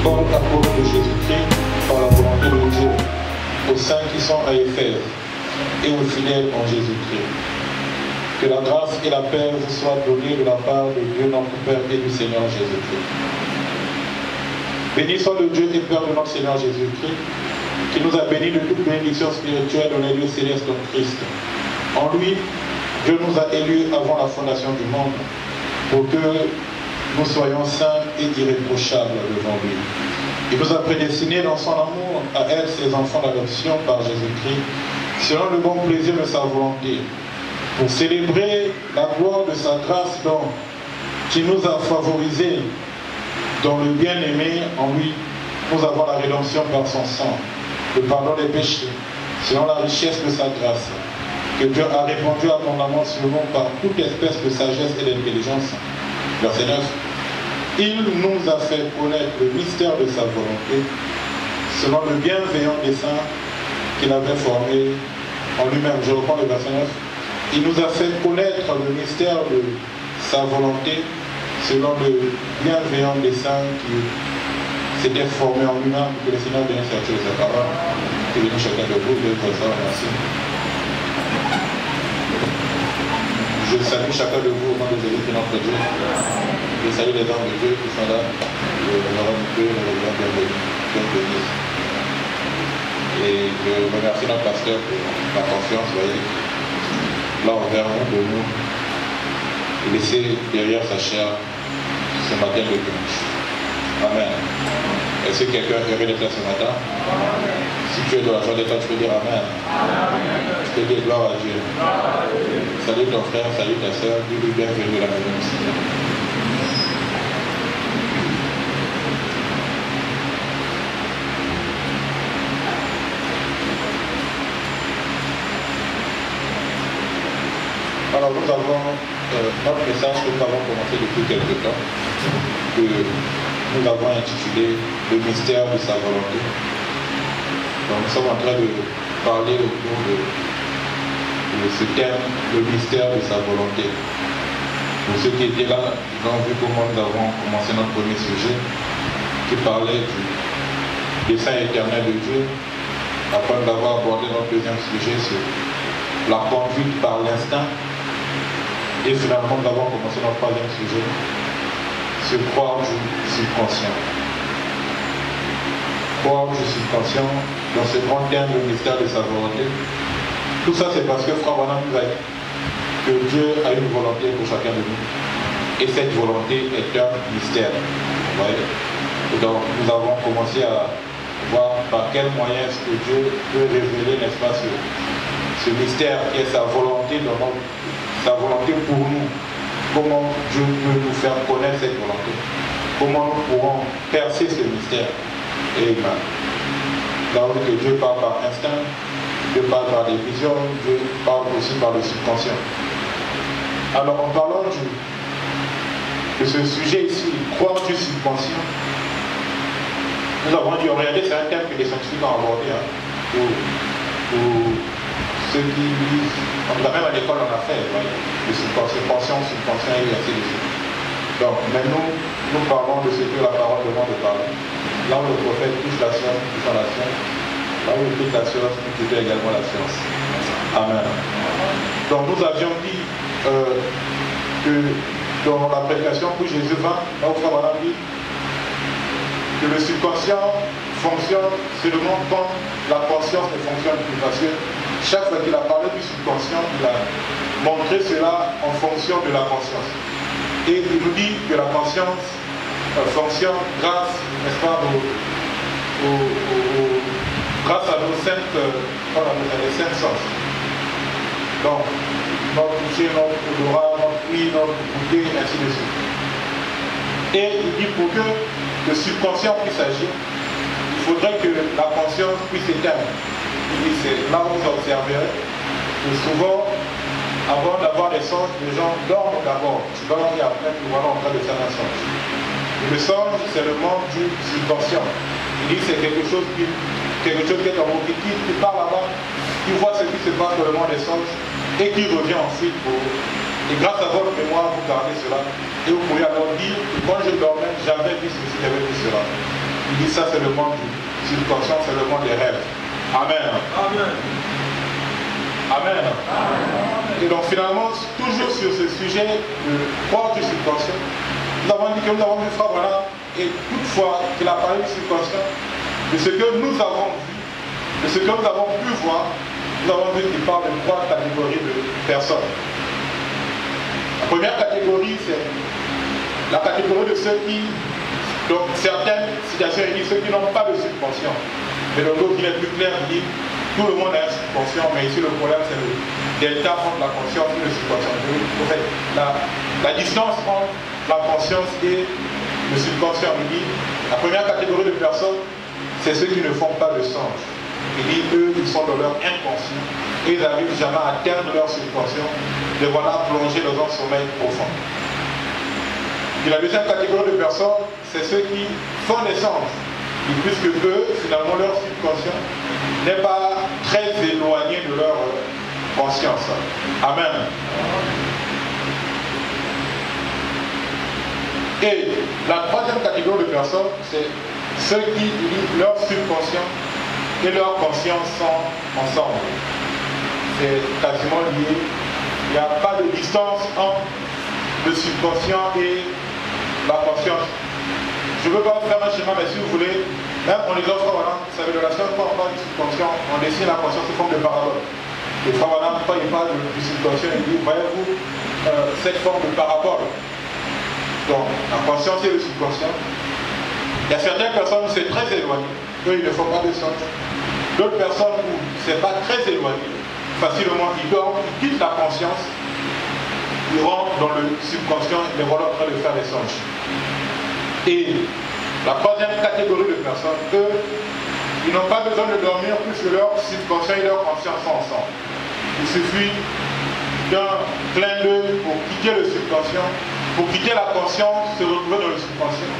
Paul, apôtre de Jésus-Christ, par la volonté de Dieu, aux saints qui sont à Éphèse et aux fidèles en Jésus-Christ. Que la grâce et la paix vous soient données de la part de Dieu notre Père et du Seigneur Jésus-Christ. Béni soit le Dieu et Père de notre Seigneur Jésus-Christ, qui nous a bénis de toute bénédiction spirituelle dans les lieux célestes en Christ. En lui, Dieu nous a élus avant la fondation du monde, pour que nous soyons saints et irréprochables devant lui. Il nous a prédestinés dans son amour à être ses enfants d'adoption par Jésus-Christ, selon le bon plaisir de sa volonté, pour célébrer la gloire de sa grâce qui nous a favorisés dans le bien-aimé. En lui, nous avons la rédemption par son sang, le pardon des péchés, selon la richesse de sa grâce, que Dieu a répandu abondamment sur nous par toute espèce de sagesse et d'intelligence. Verset 9. Il nous a fait connaître le mystère de sa volonté, selon le bienveillant dessein qu'il avait formé en lui-même. Je reprends le verset 9. Il nous a fait connaître le mystère de sa volonté, selon le bienveillant dessein qui s'était formé en lui-même, que le Seigneur vienne chercher sa parole. Que nous chacun de vous, de ça, merci. Je salue chacun de vous au nom de Jésus qui est notre Dieu. Je salue les hommes de Dieu qui sont là. Le homme de Dieu, le révérend bienvenu. Et je remercie notre pasteur pour la confiance, voyez, là envers nous, de nous, et laisser derrière sa chair ce matin de dimanche. Amen. Est-ce que quelqu'un est heureux d'être là ce matin? Amen. Si tu es dans la joie d'être là, tu peux dire Amen. Amen. Tu peux dire gloire à Dieu. Amen. Salut ton frère, salut ta soeur, dis-lui bienvenue à la maison du Seigneur. Alors nous avons notre message que nous avons commencé depuis quelque temps, que nous avons intitulé le mystère de sa volonté. Donc nous sommes en train de parler autour de ce thème, le mystère de sa volonté. Pour ceux qui étaient là, ils ont vu comment nous avons commencé notre premier sujet, qui parlait du dessein éternel de Dieu, après d'avoir abordé notre deuxième sujet sur la conduite par l'instinct. Et finalement, nous avons commencé notre troisième sujet, sur croire du subconscient. Croire du subconscient dans ce grand thème, le mystère de sa volonté. Tout ça, c'est parce que Frère Branham nous a dit que Dieu a une volonté pour chacun de nous. Et cette volonté est un mystère. Vous voyez? Donc, nous avons commencé à voir par quel moyen est-ce que Dieu peut révéler, n'est-ce pas, ce mystère qui est sa volonté dans notre sa volonté pour nous, comment Dieu peut nous faire connaître cette volonté, comment nous pourrons percer ce mystère. Et nous avons vu que Dieu parle par instinct, Dieu parle par des visions, Dieu parle aussi par le subconscient. Alors en parlant de ce sujet ici, croire du subconscient, nous avons dit, regardez, c'est un thème que les scientifiques ont abordé, pour ceux qui lisent, même à l'école on a fait, le subconscient, et ainsi de suite. Donc, mais nous parlons de ce que la parole demande de parler. Là où le prophète touche la science, touche la science. Là où il touche la science, il touche également la science. Amen. Donc, nous avions dit que dans la prédication où Jésus vint, là où Frère Branham dit que le subconscient fonctionne seulement quand la conscience ne fonctionne plus. Parce que chaque fois qu'il a parlé du subconscient, il a montré cela en fonction de la conscience. Et il nous dit que la conscience fonctionne grâce, n'est-ce pas, grâce à nos les cinq sens. Donc, notre toucher, notre odorat, notre ouïe, notre goûter, ainsi de suite. Et il dit pour que le subconscient puisse agir, il faudrait que la conscience puisse éteindre. C'est là où vous observerez que souvent, avant d'avoir des songes, les gens dorment d'abord. Tu dors et après, tu vois en train de faire un songe. Et le songe, c'est le monde du subconscient. Il dit que c'est quelque chose qui est en vous, qui part là-bas, qui voit ce qui se passe dans le monde des songes et qui revient ensuite et grâce à votre mémoire, vous gardez cela et vous pouvez alors dire que quand je dormais, j'avais vu ceci, j'avais vu cela. Il dit ça c'est le monde du subconscient, c'est le monde des rêves. Amen. Amen. Amen. Et donc finalement, toujours sur ce sujet de port du subconscient, nous avons dit que nous avons vu Frère Branham, et toutefois qu'il a parlé du subconscient, de ce que nous avons vu, de ce que nous avons pu voir, nous avons vu qu'il parle de 3 catégories de personnes. La première catégorie, c'est la catégorie de ceux qui, donc certaines situations, il dit ceux qui n'ont pas de subconscient. Mais dans l'autre, il est plus clair, il dit tout le monde a un subconscient, mais ici le problème c'est le delta entre la conscience et le subconscient. En fait, la distance entre la conscience et le subconscient. Il dit la première catégorie de personnes, c'est ceux qui ne font pas de songe. Il dit eux, ils sont dans leur inconscient et ils n'arrivent jamais à atteindre leur subconscient, les voilà plongés dans un sommeil profond. Et la deuxième catégorie de personnes, c'est ceux qui font des songes. Et puisque eux, finalement, leur subconscient n'est pas très éloigné de leur conscience. Amen. Et la troisième catégorie de personnes, c'est ceux qui, leur subconscient et leur conscience sont ensemble. C'est quasiment lié. Il n'y a pas de distance entre le subconscient et la conscience. Je ne veux pas faire un schéma, mais si vous voulez, même on les offre, voilà, vous savez, de la science, quand on parle du subconscient, on dessine la conscience sous forme de parabole. Et voilà, quand il parle du subconscient, il dit, voyez-vous, cette forme de parabole. Donc, la conscience et le subconscient. Il y a certaines personnes où c'est très éloigné, eux ils ne font pas de sens. D'autres personnes où c'est pas très éloigné, facilement ils dorment, ils quittent la conscience, ils rentrent dans le subconscient et les voilà en train de faire des songes. Et la troisième catégorie de personnes, eux, ils n'ont pas besoin de dormir puisque leur subconscient et leur conscience sont ensemble. Il suffit d'un clin d'œil pour quitter le subconscient, pour quitter la conscience, se retrouver dans le subconscient,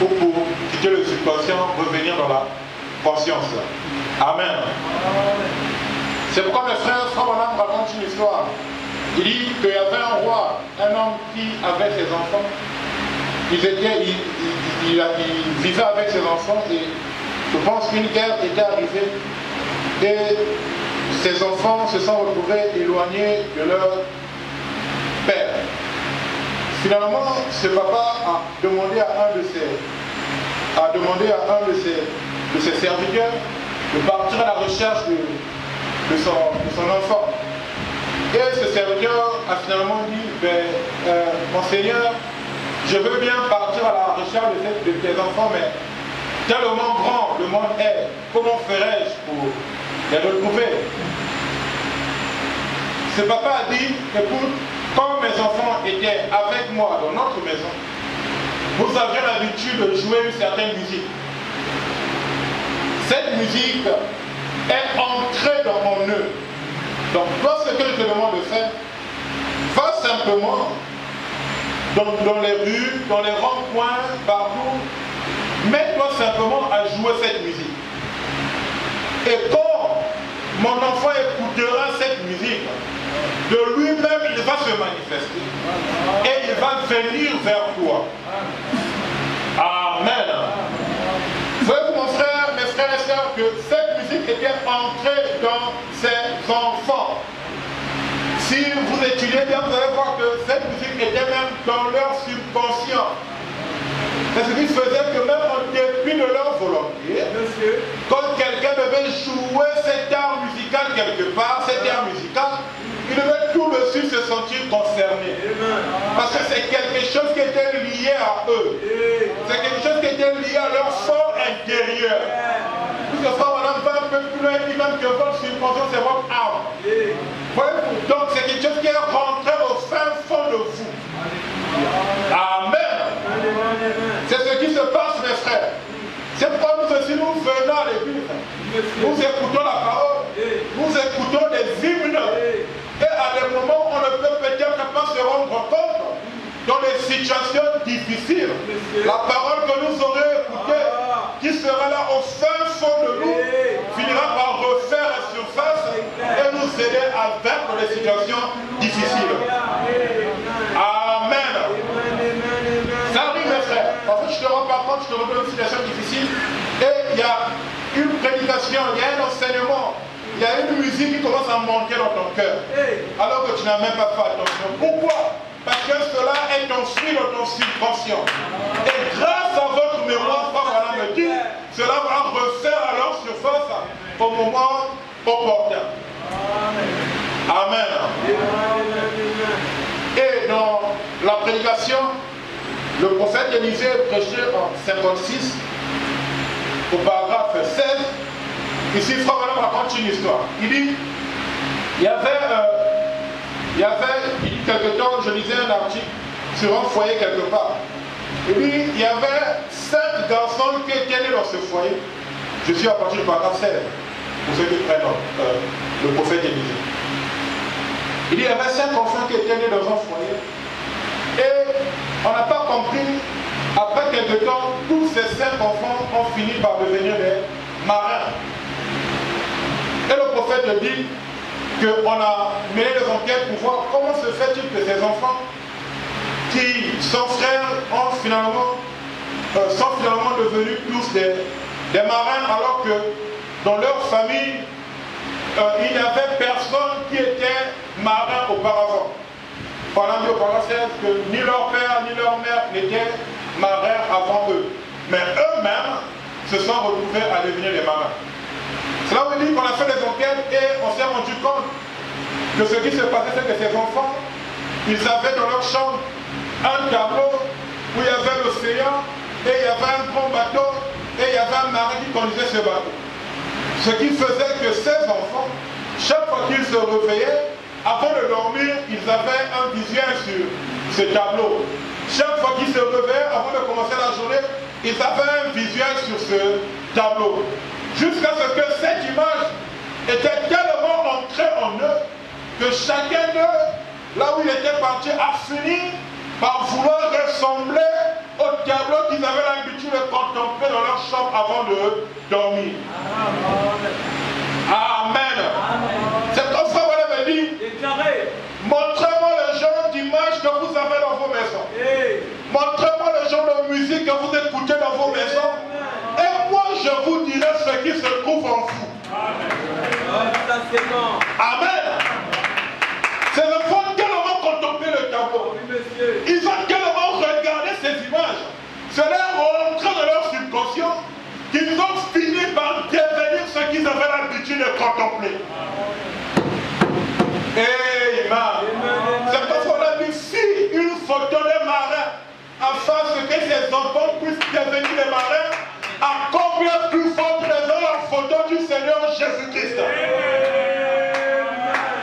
ou pour quitter le subconscient, revenir dans la conscience. Amen. C'est pourquoi mes frères, Frère Branham raconte une histoire. Il dit qu'il y avait un roi, un homme qui avait ses enfants. Il vivait avec ses enfants et je pense qu'une guerre était arrivée et ses enfants se sont retrouvés éloignés de leur père. Finalement, ce papa a demandé à un de ses serviteurs de partir à la recherche de son enfant. Et ce serviteur a finalement dit, mon Seigneur, je veux bien partir à la recherche de tes enfants, mais tellement grand le monde est, comment ferais-je pour les retrouver? Ce papa a dit, écoute, quand mes enfants étaient avec moi dans notre maison, nous avions l'habitude de jouer une certaine musique. Cette musique est entrée dans mon nœud. Donc, toi, ce que je te demande de faire, va simplement dans les rues, dans les ronds-points, partout, mets-toi simplement à jouer cette musique. Et quand mon enfant écoutera cette musique, de lui-même, il va se manifester. Et il va venir vers toi. Amen. Voyez-vous, mon frère, mes frères et sœurs, que cette musique était entrée dans ses enfants. Si vous étudiez bien, vous allez voir que cette musique était même dans leur subconscient. C'est ce qui faisait que même en dépit de leur volonté, quand quelqu'un devait jouer cet art musical quelque part, cet art musical, il devait tout de suite se sentir concerné. Parce que c'est quelque chose qui était lié à eux. C'est quelque chose qui était lié à leur fort intérieur. Puisque ça, on va un peu plus loin, il dit même que votre subconscient, c'est votre âme. Donc c'est quelque chose qui est rentré au fin fond de vous. Amen. C'est ce qui se passe, mes frères. C'est pourquoi nous aussi, nous venons à l'église. Nous écoutons la parole. Nous écoutons des hymnes. Et à des moments, on ne peut peut-être pas se rendre compte dans les situations difficiles. La parole que nous aurons écoutée, qui sera là au fin fond de nous, finira par refaire la surface et nous aider à vaincre les situations difficiles. Amen. Ça arrive, mes frères. En fait, je te rends par contre, je te redonne situation difficile, et il y a une prédication, il y a un enseignement, il y a une musique qui commence à monter dans ton cœur, alors que tu n'as même pas fait attention. Pourquoi? Parce que cela est construit dans ton subconscient. Et grâce à votre mémoire, Frère me dit, cela va refaire à leur surface au moment opportun. Amen. Et dans la prédication, le prophète Élisée prêchait en 56, au paragraphe 16. Ici, Frère Branham raconte une histoire. Il dit, il y avait quelque temps, je lisais un article sur un foyer quelque part. Et puis, il y avait 5 garçons qui étaient nés dans ce foyer. Je suis à partir du paragraphe 16, pour ceux qui prennent le prophète Élisée. Il dit, il y avait 5 enfants qui étaient nés dans un foyer. Et on n'a pas compris, après quelque temps, tous ces 5 enfants ont fini par devenir des marins. Et le prophète dit qu'on a mené des enquêtes pour voir comment se fait-il que ces enfants qui sont frères sont finalement devenus tous des marins, alors que dans leur famille, il n'y avait personne qui était marin auparavant. Pendant que par que ni leur père ni leur mère n'étaient marins avant eux. Mais eux-mêmes se sont retrouvés à devenir des marins. Cela veut dire qu'on a fait des enquêtes et on s'est rendu compte que ce qui se passait, c'est que ces enfants, ils avaient dans leur chambre un tableau où il y avait l'océan, et il y avait un grand bateau, et il y avait un marin qui conduisait ce bateau. Ce qui faisait que ces enfants, chaque fois qu'ils se réveillaient, avant de dormir, ils avaient un visuel sur ce tableau. Chaque fois qu'ils se réveillaient, avant de commencer la journée, ils avaient un visuel sur ce tableau. Jusqu'à ce que cette image était tellement ancrée en eux que chacun d'eux, là où il était parti, a fini par vouloir ressembler au tableau qu'ils avaient l'habitude de contempler dans leur chambre avant de dormir. Amen. C'est comme ça qu'on avait dit, montrez-moi le genre d'image que vous avez dans vos maisons. Montrez-moi le genre de musique que vous écoutez dans vos maisons. Et moi, je vous dirai ce qui se trouve en vous. Amen. Ces enfants ont tellement contemplé le tableau. Ils ont tellement regardé ces images. Cela est rentré dans leur subconscient qu'ils ont fini par devenir ce qu'ils avaient l'habitude de contempler. Amen. C'est parce qu'on a mis si une photo des marins afin que ces enfants puissent devenir des marins, à combien plus forte raison la photo du Seigneur Jésus-Christ.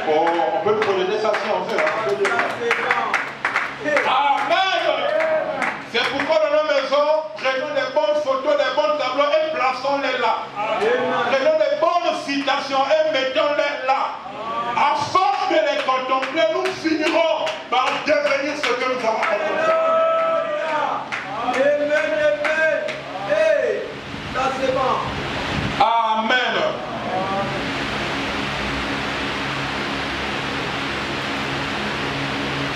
Oh, on peut projeter ça si on veut. Amen. C'est pourquoi dans nos maisons, prenons des bonnes photos, des bons tableaux et plaçons-les là. Prenons des bonnes citations et mettons-les là. À force de les contempler, nous finirons par devenir ce que nous avons contemplé. Amen.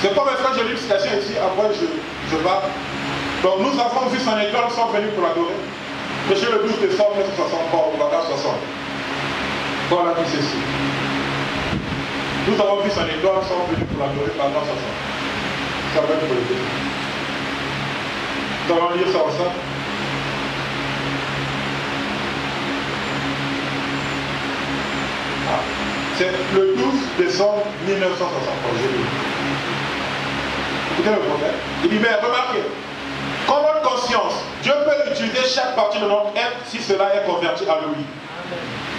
C'est pas mes frères, j'ai lu une citation ici, après je pars. Donc nous avons vu son étoile, nous sommes venus pour l'adorer. Prêché le 12 décembre 1963 au Bata 60. Paul a dit ceci. Nous avons vu son étoile, nous sommes venus pour l'adorer pendant 60. Ça va être pour le dire. Nous allons lire ça ensemble. C'est le 12 décembre 1963. Écoutez le prophète. Il dit, mais remarquez, comme notre conscience, Dieu peut utiliser chaque partie de notre être si cela est converti à lui.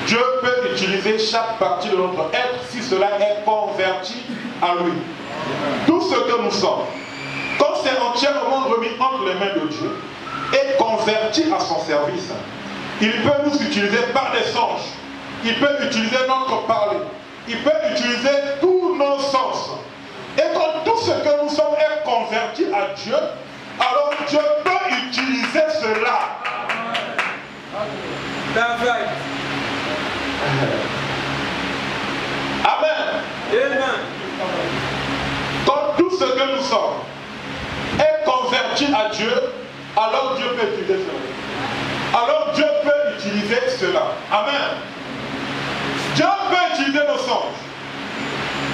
Dieu peut utiliser chaque partie de notre être si cela est converti à lui. Tout ce que nous sommes, quand c'est entièrement remis entre les mains de Dieu et converti à son service, il peut nous utiliser par des songes. Il peut utiliser notre parler. Il peut utiliser tous nos sens. Et quand tout ce que nous sommes est converti à Dieu, alors Dieu peut utiliser cela. Amen. Amen. Quand tout ce que nous sommes est converti à Dieu, alors Dieu peut utiliser cela. utiliser cela. Amen. Dieu peut utiliser nos songes.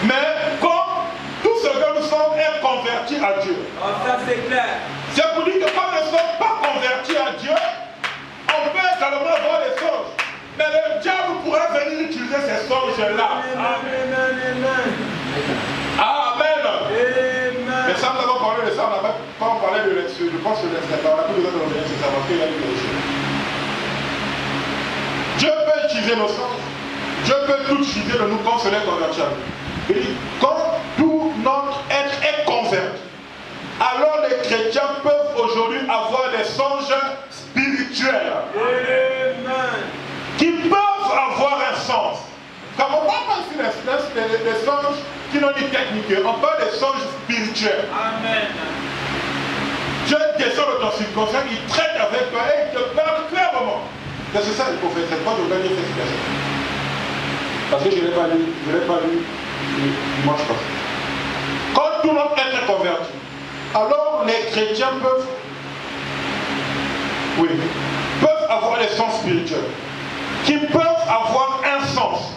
Mais quand tout ce que nous sommes est converti à Dieu. Oh, ça c'est clair. C'est pour dire que quand nous ne sommes pas convertis à Dieu, on peut également avoir des songes. Mais le diable pourra venir utiliser ces songes-là. Amen. Amen. Amen. Mais ça, nous avons parlé de ça, quand on parlait de l'extérieur, je pense que l'extérieur, on a plus besoin de revenir sur ça parce qu'il y a eu des choses. Dieu peut utiliser nos songes. Dieu peut tout utiliser de nous quand cela est converti à lui. Il dit, quand tout notre être est converti, alors les chrétiens peuvent aujourd'hui avoir des songes spirituels. Amen. Qui peuvent avoir un sens. Comme on parle pas ici des songes qui n'ont ni technique, on parle des songes spirituels. Amen. Dieu descend de ton subconscient, il traite avec toi et il te parle clairement. C'est ça il faut faire. C'est pas de gagner cette situation. Parce que je ne l'ai pas lu dimanche passé. Quand tout notre être est converti, alors les chrétiens peuvent avoir des sens spirituels, qui peuvent avoir un sens,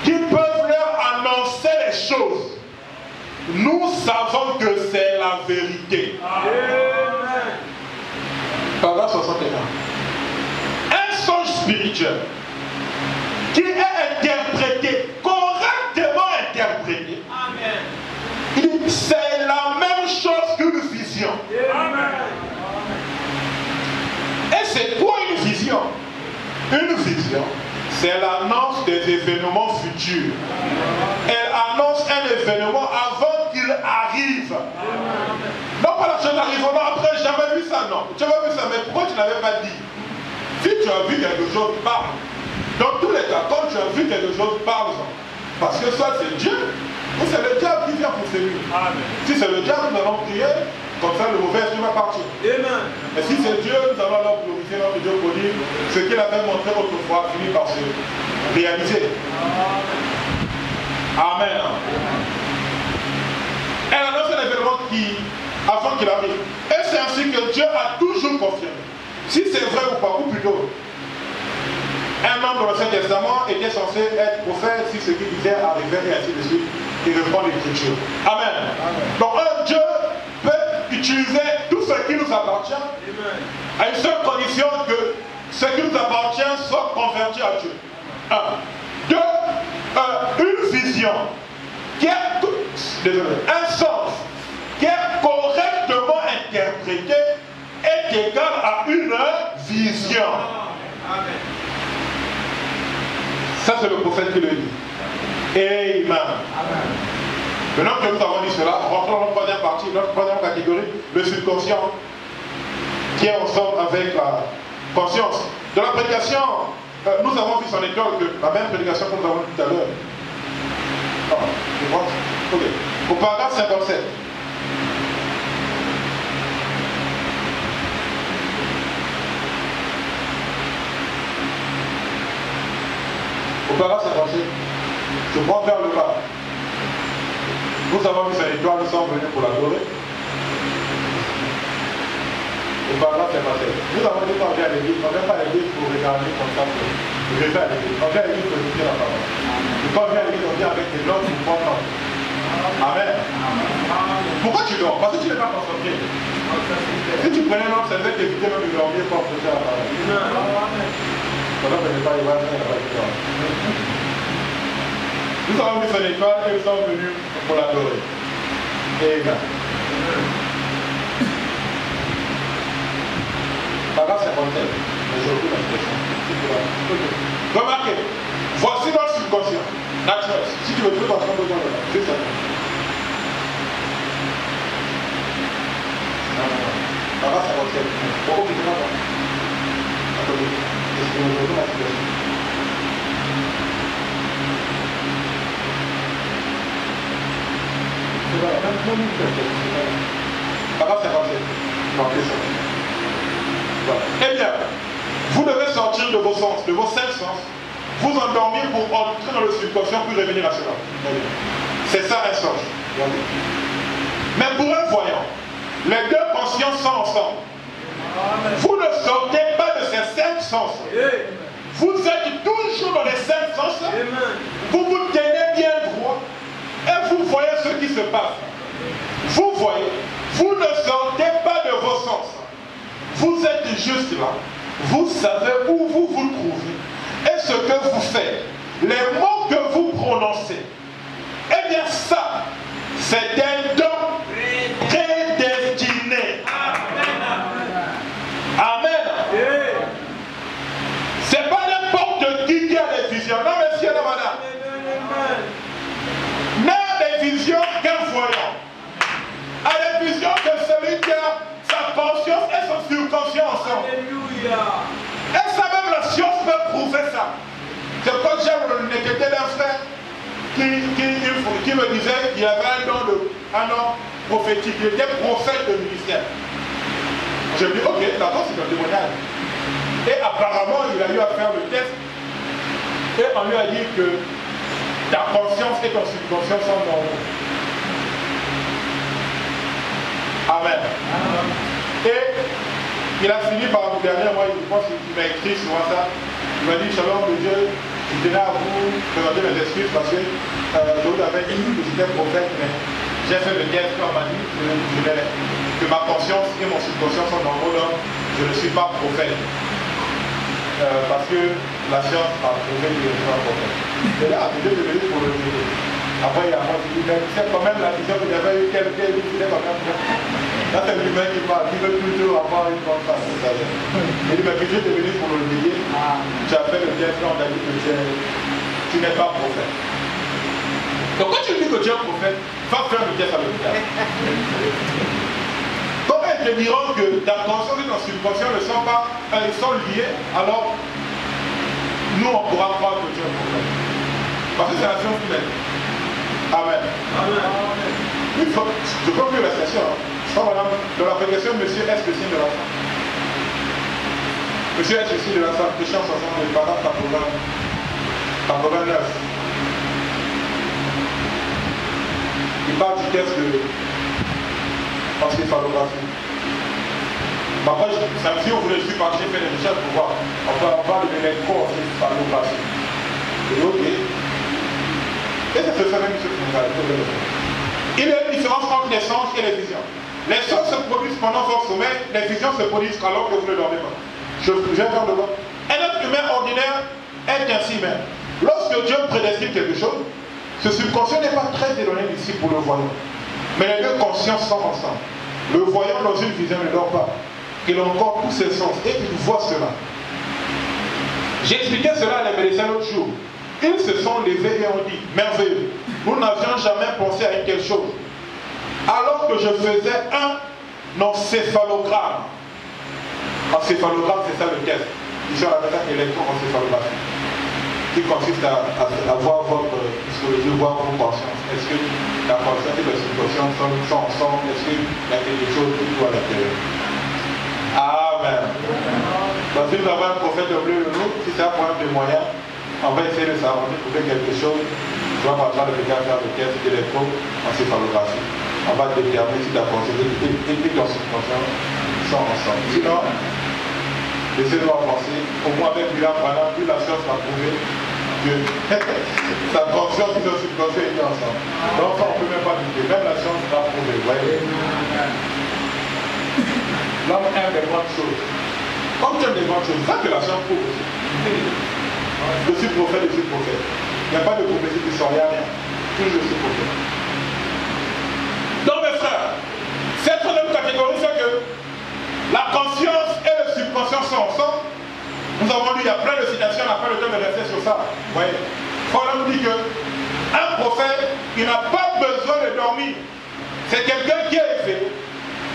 qui peuvent leur annoncer les choses. Nous savons que c'est la vérité. Amen. Paragraphe 61. Un songe spirituel qui est interprété, correctement interprété. Amen. C'est la même chose qu'une vision. Amen. Et c'est quoi une vision? Une vision, c'est l'annonce des événements futurs. Elle annonce un événement avant qu'il arrive. Non, pas la chose arrive, non, après, j'ai jamais vu ça, non. Tu avais vu ça, mais pourquoi tu n'avais pas dit? Si tu as vu quelque chose, parle. Dans tous les cas, quand tu as vu quelque chose, parle-en. Parce que ça, c'est Dieu. Ou c'est le diable qui vient pour séduire. Si c'est le diable, nous allons prier. Comme ça, le mauvais esprit va partir. Amen. Et si c'est Dieu, nous allons alors glorifier notre Dieu pour dire ce qu'il avait montré autrefois finit par se réaliser. Amen. Elle annonce un événement avant qu'il arrive. Et c'est ainsi que Dieu a toujours confirmé. Si c'est vrai ou pas, ou plutôt, un homme dans l'Ancien Testament était censé être prophète si ce qu'il disait arrivait et ainsi de suite. Il reprend l'écriture. Amen. Donc un Dieu peut utiliser tout ce qui nous appartient. Amen. À une seule condition que ce qui nous appartient soit converti à Dieu. Une vision qui est un sens qui est correctement interprété est égal à une vision. Amen. Ça c'est le prophète qui le dit. Amen. Amen. Maintenant que nous avons dit cela, rentrons dans notre première partie, notre première catégorie, le subconscient, qui est ensemble avec la conscience. De la prédication, nous avons vu son école que la même prédication que nous avons dit tout à l'heure. Ok. Au paragraphe 57. Au paragraphe 57. Je prends vers le bas. Nous avons vu son étoile, nous sommes venus pour l'adorer. Au paragraphe 57. Nous avons dit qu'on vient à l'église, on ne vient pas à l'église pour regarder comme ça, pour rêver à l'église. On vient à l'église pour écouter la parole. Et quand on vient à l'église, on vient avec des notes pour prendre. Amen. Pourquoi tu dors? Parce que tu n'es pas concentré. Si tu prenais note, ça devait t'éviter même de dormir pour approcher la parole. Pendant que je n'ai pas y voir, il n'y a pas de temps. Nous avons mis son étoile et nous sommes venus pour l'adorer. Amen. Paragraphe 57. Aujourd'hui, la situation. Remarquez, voici notre subconscient naturel. Si tu veux tout passer besoin de là, c'est ça. Paragraphe 57. Pourquoi tu ne pas? Attendez. Est-ce que vous avez la situation? Paragraphe 57. Non, c'est ça. Voilà. Eh bien, vous devez sortir de vos sens, de vos 5 sens, vous endormir pour entrer dans le subconscient puis revenir à cela. C'est ça un songe. Mais pour un voyant, les deux consciences sont ensemble. Vous ne sortez pas de ces 5 sens. Vous êtes toujours dans les cinq sens. Vous vous tenez bien droit et vous voyez ce qui se passe. Vous voyez, vous ne sortez pas de vos sens. Vous êtes juste là. Vous savez où vous vous trouvez et ce que vous faites. Les mots que vous prononcez. Eh bien ça, c'est un don prédestiné. Amen. C'est pas n'importe qui a des visions. Non, monsieur et madame. N'a des visions qu'un voyant. A des visions que celui qui a sa conscience et son subconscient ensemble. Et ça même la science peut prouver ça. C'est quand j'ai l'honnêteté d'un frère qui me disait qu'il avait un don prophétique. Il était prophète de ministère. Je lui ai dit, ok, d'accord, c'est un témoignage. Et apparemment, il a eu à faire le test. Et on lui a dit que ta conscience et ton subconscient sont normaux. Amen. Et il a fini par le dernier mois, je pense qu'il m'a écrit sur ça. Il m'a dit, Shalom de Dieu, je tenais à vous présenter mes excuses parce que l'autre avait dit que j'étais prophète, mais j'ai fait le test, on m'a dit que ma conscience et mon subconscient sont normaux, donc je ne suis pas prophète. Parce que la science a prouvé que je ne suis pas prophète. Et là, je suis venu pour le dire. Après, il y a moi qui dit, mais c'est quand même la vision que j'avais eue, quelqu'un dit que c'était quand même. Là, c'est l'humain qui parle, qui veut toujours avoir une bonne face. Il dit, mais que Dieu est venu pour le dire. Tu as fait le test, on t'a dit que tu n'es pas prophète. Donc, quand tu dis que tu es prophète, va faire le test à l'hôpital. Comment ils te diront que ta conscience et ton subconscient ne sont pas, ils sont liés, alors nous on pourra croire que tu es prophète. Parce que c'est la science humaine. Amen. Amen. Je peux plus la station. Dans la prédication, monsieur, est-ce que c'est de la femme? Monsieur, est-ce que c'est de la femme? Péché en 60, paragraphe 89. Il parle du test de encéphalographie. Après, si on voulait suivre, j'ai fait des recherches pour voir. On parle de l'électro-encéphalographie. Et ok. Et ça se fait même sur le funérail. Il y a une différence entre les sens et les visions. Les sens se produisent pendant votre sommeil, les visions se produisent alors que vous ne dormez pas. Je vais faire de voir. Un être humain ordinaire est ainsi même. Lorsque Dieu prédestine quelque chose, ce subconscient n'est pas très éloigné d'ici pour le voyant. Mais les deux consciences sont ensemble. Le voyant dans une vision ne dort pas. Il a encore tous ses sens et il voit cela. J'ai expliqué cela à les médecins l'autre jour. Ils se sont levés et ont dit, merveilleux, nous n'avions jamais pensé à une telle chose. Alors que je faisais un encéphalogramme. Encéphalogramme, c'est ça le test. Ici, on appelle ça électro-encéphalographie. Qui consiste à voir votre psychologie, voir vos consciences. Est-ce que la conscience et le subconscient sont ensemble? Est-ce qu'il y a quelque chose qui doit à l'intérieur? Amen. Donc si nous avons un prophète de bleu, si c'est un problème de moyens, on va essayer de s'arranger, de trouver quelque chose. Tu vas par exemple faire le test d'électro-encéphalographie. On va déterminer si ta conscience et ton subconscient sont ensemble. Sinon, laissez-nous avancer. Au moins avec lui, plus la science va prouver que sa conscience et son subconscient étaient ensemble. Donc ça, on ne peut même pas douter. Même la science va prouver. Vous voyez? L'homme aime des bonnes choses. Comme tu aimes des bonnes choses, ça que la science prouve aussi. Je suis prophète, je suis prophète. Il n'y a pas de prophétie qui sort, il n'y a rien. Toujours je suis prophète. Donc mes frères, cette troisième catégorie, c'est que la conscience et le subconscient sont ensemble. Nous avons lu, il y a plein de citations, on n'a pas le temps de rester sur ça. Vous voyez, Paul nous dit qu'un prophète, il n'a pas besoin de dormir. C'est quelqu'un qui est éveillé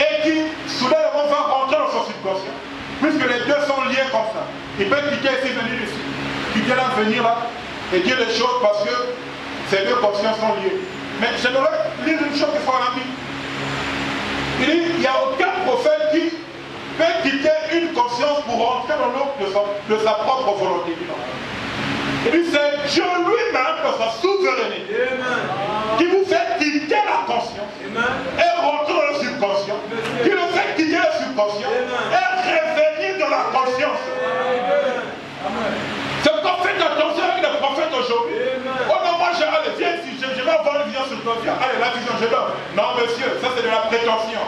et qui, soudainement, va rentrer dans son subconscient. Puisque les deux sont liés comme ça. Il peut quitter ici, venir ici. Quitter là, venir là, et dire des choses parce que ces deux consciences sont liées. Mais j'aimerais lire une chose qu'il faut en Bible. Il dit, il n'y a aucun prophète qui peut quitter une conscience pour rentrer dans l'autre de sa propre volonté. Il dit, c'est Dieu lui-même, dans sa souveraineté, qui vous fait quitter la conscience et rentrer dans le subconscient, qui le fait quitter le subconscient et revenir dans la conscience. vision. Allez, la vision, je donne. Non, monsieur, ça c'est de la prétention.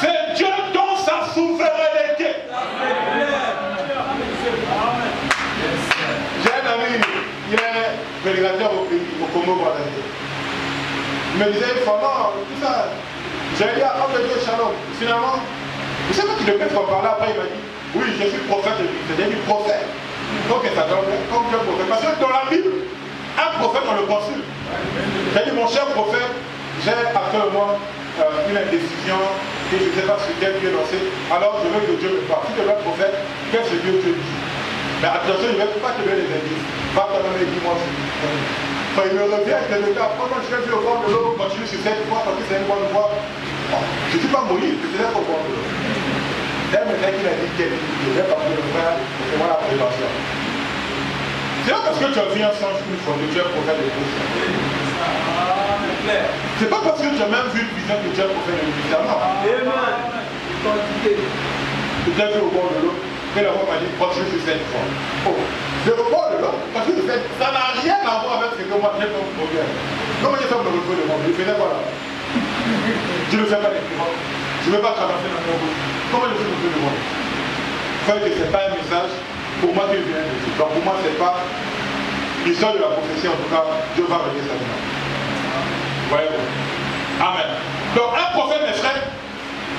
C'est Dieu dans sa souveraineté. J'ai un ami, il est prédicateur au Congo Brazzaville. Il me disait, il faut non, tout ça. J'ai dit, oh Dieu, shalom. Finalement, vous savez qu'il devait en parler après, il m'a dit, oui, je suis prophète de Dieu. C'est-à-dire du prophète. Donc ça donne comme Dieu prophète. Parce que dans la Bible, un prophète, on le consulte. J'ai dit, mon cher prophète, j'ai actuellement une indécision et je ne sais pas sur quel Dieu lancer. Alors je veux que Dieu me parle. Si tu veux être prophète, qu'est-ce que Dieu te dit? Mais attention, je ne vais pas te donner les indices. Va te donner, dis-moi ce que quand il me revient, je me dis, pendant que je suis au bord de l'eau, continue sur cette voie, parce que c'est une bonne voie. Bon, je ne suis pas Moïse, je suis au bord de l'eau. C'est un mec qui m'a dit qu'il est parce que le frère, c'est moi la prévention. C'est pas parce que tu as vu un singe une fois que tu es prophète de Dieu. C'est pas parce que tu as même vu une vision que tu es prophète de Dieu. Non. Tu t'es vu au bord de l'eau. Et la voix m'a dit, continue sur cette fois. Oh, je reprends de l'eau, parce que ça n'a rien à voir avec ce que moi j'ai comme problème. Comment j'ai fait pour le repos de moi? Je faisais quoi là? Je ne fais pas d'écrivant. Je ne vais pas traverser dans mon bouche. Comment je fais le repos de moi? Il faut que ce n'est pas un message pour moi qui vient de Dieu. Donc pour moi, ce n'est pas l'histoire de la prophétie, en tout cas, Dieu va régler sa vie. Voyez-vous? Amen. Donc un prophète, mes frères,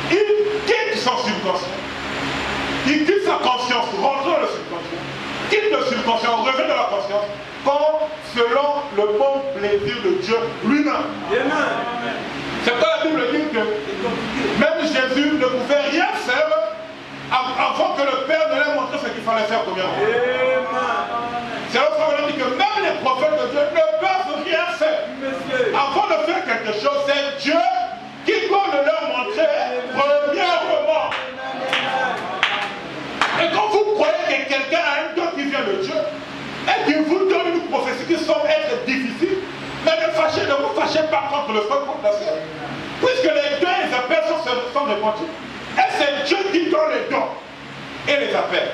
il quitte son subconscient. Il quitte sa conscience, rentre dans le subconscient, quitte le subconscient, revient dans la conscience, quand selon le bon plaisir de Dieu lui-même. C'est quand la Bible dit que même Jésus ne pouvait rien faire avant que le Père ne lui montre ce qu'il fallait faire premièrement. C'est l'autre fois qu'on dit que même les prophètes de Dieu ne peuvent rien faire. Avant de faire quelque chose, c'est Dieu qui doit le leur montrer premièrement. Et quand vous croyez que quelqu'un a un don qui vient de Dieu, et qu'il vous donne une prophétie qui semble être difficile, mais ne vous fâchez pas contre le frère contre la sœur. Puisque les dons et les appels sont répandus. Et c'est Dieu qui donne les dons et les appels.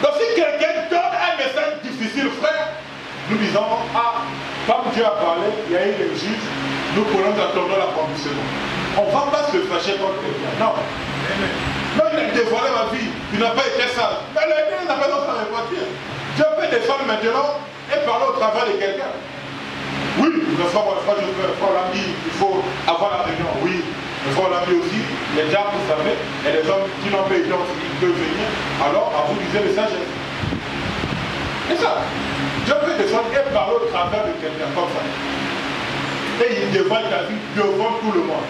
Donc si quelqu'un donne un message difficile, frère, nous disons, ah, comme Dieu a parlé, il y a eu les juges, nous prenons attendons la condition. On ne va pas se fâcher contre quelqu'un. Non. Non, il a dévoilé ma vie, il n'a pas été sage. Mais les n'a pas dans sa voiture. Dieu peut défendre maintenant et parler au travers de quelqu'un. Oui, le frère l'a dit, il faut avoir la réunion. Oui, le frère l'a dit aussi, les diables, vous savez, et les hommes qui n'ont pas été ils peuvent venir. Alors, à vous lisez le sagesse. C'est ça. Dieu peut descendre et parler au travers de quelqu'un comme ça. Et il dévoile ta vie devant tout le monde.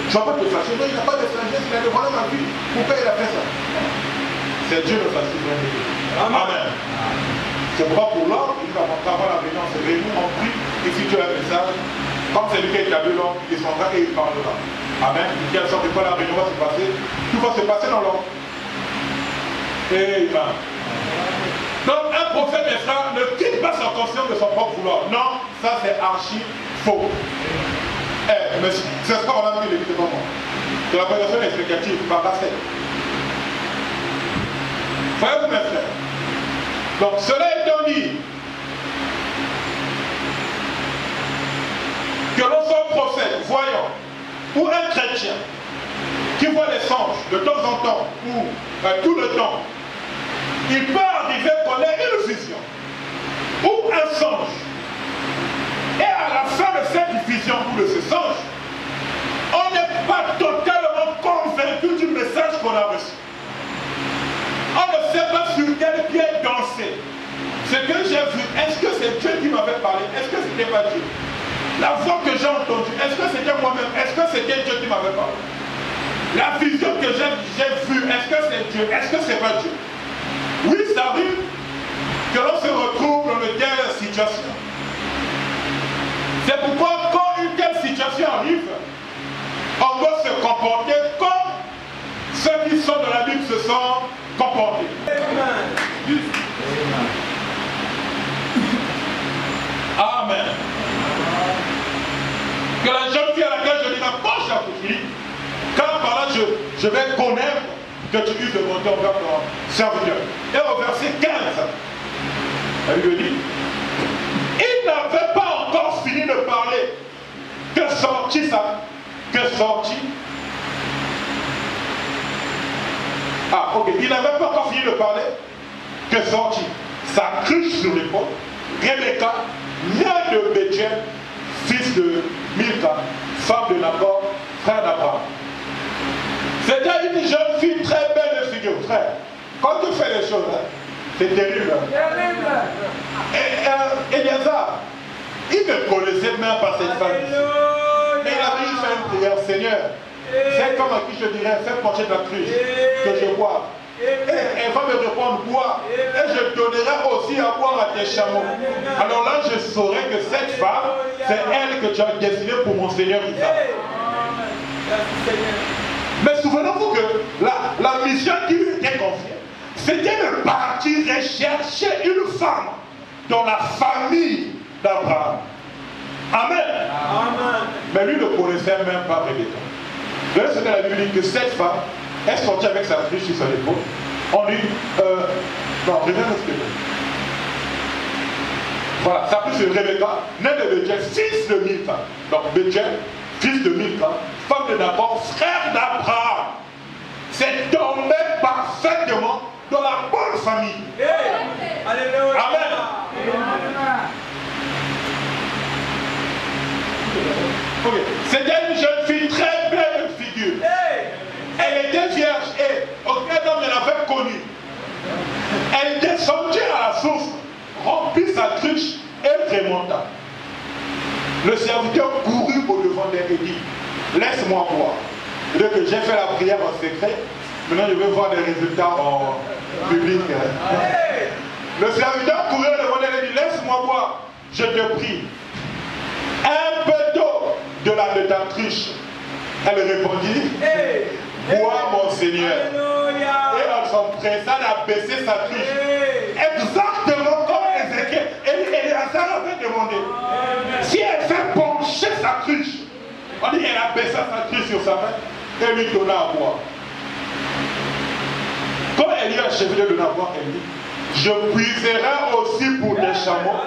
Tu ne vas pas te fâcher, non, il n'a pas de sagesse, il a dévoilé ma vie. Pourquoi il a fait ça? C'est Dieu de sa souveraineté. Amen. C'est pourquoi pour l'homme, il va montrer avant la réunion, se réunir, on prie, et si tu as un message, comme c'est lui qui a établi l'homme, il descendra et il parlera. Amen. De quelle sorte que la réunion va se passer? Tout va se passer dans l'homme. Amen. Donc un prophète, mes frères, ne quitte pas sa conscience de son propre vouloir. Non, ça c'est archi faux. Mais c'est ce qu'on a dit, l'écoutez pas moi. C'est la présentation explicative par la scène. Voyez-vous mes frères. Donc cela étant dit, que l'on soit prophète, voyant, ou un chrétien, qui voit les songes de temps en temps, ou tout le temps, il peut arriver qu'on ait une vision, ou un songe. Et à la fin de cette vision ou de ce songe, on n'est pas totalement convaincu du message qu'on a reçu. On ne sait pas sur quel pied danser. Ce que j'ai vu, est-ce que c'est Dieu qui m'avait parlé? Est-ce que c'était pas Dieu? La voix que j'ai entendue, est-ce que c'était moi-même? Est-ce que c'était Dieu qui m'avait parlé? La vision que j'ai vue, est-ce que c'est Dieu? Est-ce que c'est pas Dieu? Oui, ça arrive que l'on se retrouve dans une telle situation. C'est pourquoi quand une telle situation arrive, on doit se comporter comme ceux qui sont dans la Bible se sont comportés. Amen. Que la jeune fille à laquelle je dis la poche à Philippe, car par là je vais connaître que tu uses de bonté envers ton serviteur. Et au verset 15, elle lui dit, il n'avait pas encore fini de parler sortit ça. Que sortit. Ah, ok. Il n'avait pas encore fini de parler. Que sortit sa cruche sur l'épaule. Rebecca, mère de Bethuel, fils de Milka, femme de Nahor, frère d'Abraham. C'était une jeune fille très belle de figure, frère. Quand tu fais les choses, hein, c'est terrible. Terrible. Et Eliazar, il ne connaissait même pas cette femme. Mais il avait juste fait une prière, Seigneur, c'est comme à qui je dirais, fais pencher ta cruche, que je boive. Et elle va me répondre, bois, et je donnerai aussi à boire à tes chameaux. Alors là, je saurai que cette femme, c'est elle que tu as destinée pour mon Seigneur Isaac. Mais souvenez-vous que la mission qui lui était confiée, c'était de partir rechercher une femme dans la famille d'Abraham. Amen. Amen. Mais lui ne connaissait même pas Rebecca. D'ailleurs, c'est que la Bible dit que cette femme est sortie avec sa cruche sur son épaule. On lui... non, reviens au squelette. Voilà, sa cruche c'est Rebecca, née de Bethuel, fils de Milka. Donc Bethuel, fils de Milka, femme de Nahor, frère d'Abraham. C'est tombé parfaitement dans la bonne famille. Alléluia. Amen. Okay. C'était une jeune fille très belle de figure. Elle était vierge et aucun homme ne l'avait connue. Elle descendit à la source, remplit sa cruche et remonta. Le serviteur courut au devant d'elle et dit, laisse-moi boire. Dès que j'ai fait la prière en secret, maintenant je vais voir les résultats en public. Le serviteur courut au devant d'elle et dit, laisse-moi boire, je te prie. Un peu d'eau de ta cruche. Elle répondit, bois mon Seigneur. Et elle s'empressa d'abaisser sa cruche. Exactement comme Ézéchiel. Eliazar avait demandé. Si elle fait pencher sa cruche, on dit elle abaissa sa cruche sur sa main et lui donna à boire. Quand elle lui a achevé de donner à boire, elle dit, je puiserai aussi pour tes chameaux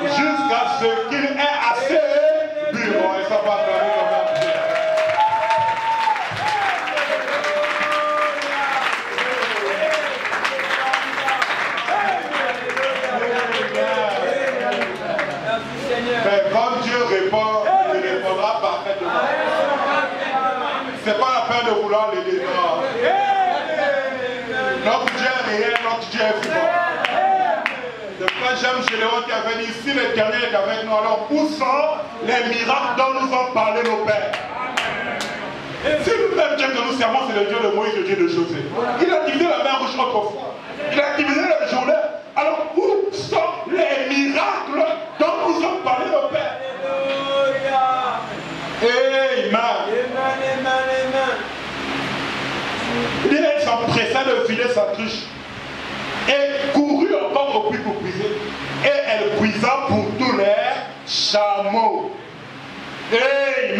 jusqu'à ce qu'il ait assez bu. Et ça va acclamer comme ça. Mais quand Dieu répond, il répondra parfaitement. C'est pas la peine de vouloir l'aider. Notre Dieu est réel, notre Dieu est vivant. Le frère James Géléon qui avait dit, si l'Éternel est avec nous, alors où sont les miracles dont nous ont parlé nos pères? Si le même Dieu que nous servons, c'est le Dieu de Moïse, le Dieu de José. Il a divisé la mer rouge autrefois. Il a divisé le Jourdain. Alors où sont les miracles dont nous ont parlé nos pères? Amen. Il s'empressa de vider sa cruche et courut encore au puits pour puiser. Et elle puisa pour tous les chameaux. Amen.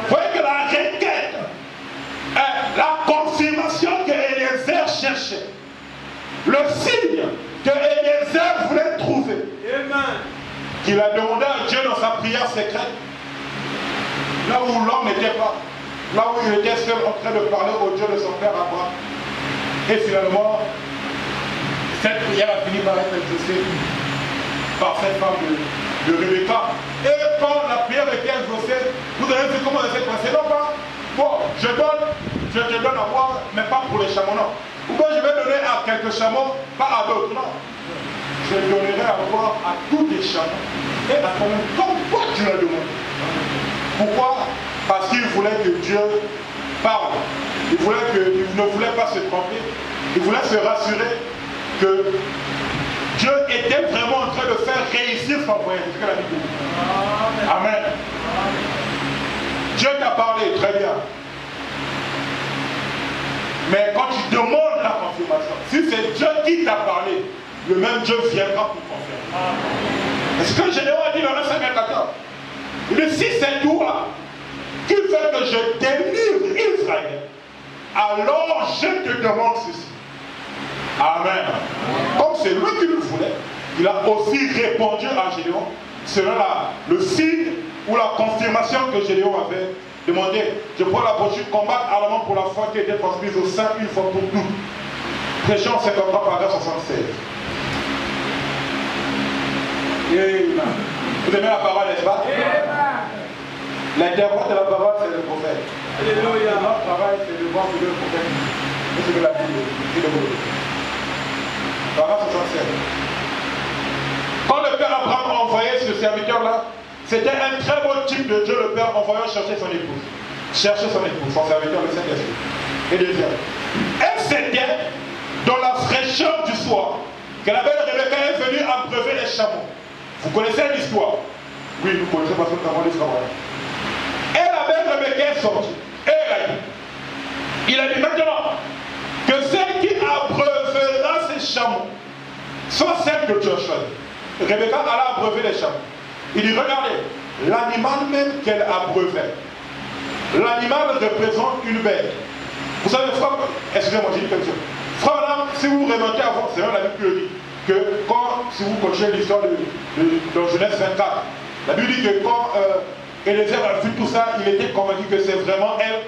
Vous voyez que la requête, la confirmation que Eliezer cherchait, le signe que Eliezer voulait trouver, qu'il a demandé à Dieu dans sa prière secrète, là où l'homme n'était pas, là où il était seul en train de parler au Dieu de son père Abraham. Et finalement, cette prière a fini par être exaucée par cette femme de Rebecca. Et quand la prière était exaucée, vous avez vu comment elle s'est passée? Non, pas, bon, je te donne à boire, mais pas pour les chameaux, non. Ou bien je vais donner à quelques chameaux, pas à d'autres, non. Je donnerai à boire à tous les chameaux. Et à ton comme toi tu l'as demandé. Pourquoi? Parce qu'il voulait que Dieu parle. Il ne voulait pas se tromper. Il voulait se rassurer que Dieu était vraiment en train de faire réussir son voyage. C'est ce que la Bible dit. Amen. Dieu t'a parlé, très bien. Mais quand tu demandes la confirmation, si c'est Dieu qui t'a parlé, le même Dieu viendra pour confirmer. C'est ce que Généon a dit dans le 5-14. Il dit, si c'est toi qui fais que je délivre Israël, alors je te demande ceci. Amen. Comme c'est lui qui le voulait, il a aussi répondu à Généon selon le signe ou la confirmation que Gédéon avait demandé. Je prends la brochure combattre ardemment pour la foi qui a été transmise au sein une fois pour toutes. Prêchons 53 paragraphe 76. Vous aimez la parole, n'est-ce pas? L'interprète de la parole, c'est le prophète. Alléluia. Notre travail, c'est de voir le prophète. C'est ce que la Bible dit. Paragraphe 67. Quand le Père Abraham a envoyé ce serviteur-là, c'était un très beau type de Dieu, le Père envoyant chercher son épouse. Chercher son épouse, son serviteur, le Saint-Esprit. Et deuxième, elle c'était dans la fraîcheur du soir que la belle Rebecca est venue abreuver les chameaux. Vous connaissez l'histoire? Oui, nous connaissons parce que nous avons l'histoire. Et la belle Rebecca est sortie. Et elle a dit, il a dit maintenant que celle qui abreuvera ces chameaux soit celle que tu as choisie. Rebecca alla abreuver les chameaux. Il dit, regardez, l'animal même qu'elle abreuvait, l'animal représente une bête. Vous savez, frère, excusez-moi, j'ai dit quelque chose. Frère, là, si vous remontez avant, c'est vrai, la Bible le dit, que quand, si vous continuez l'histoire dans Genèse 24, la Bible dit que quand Élézer a vu tout ça, il était convaincu que c'est vraiment elle,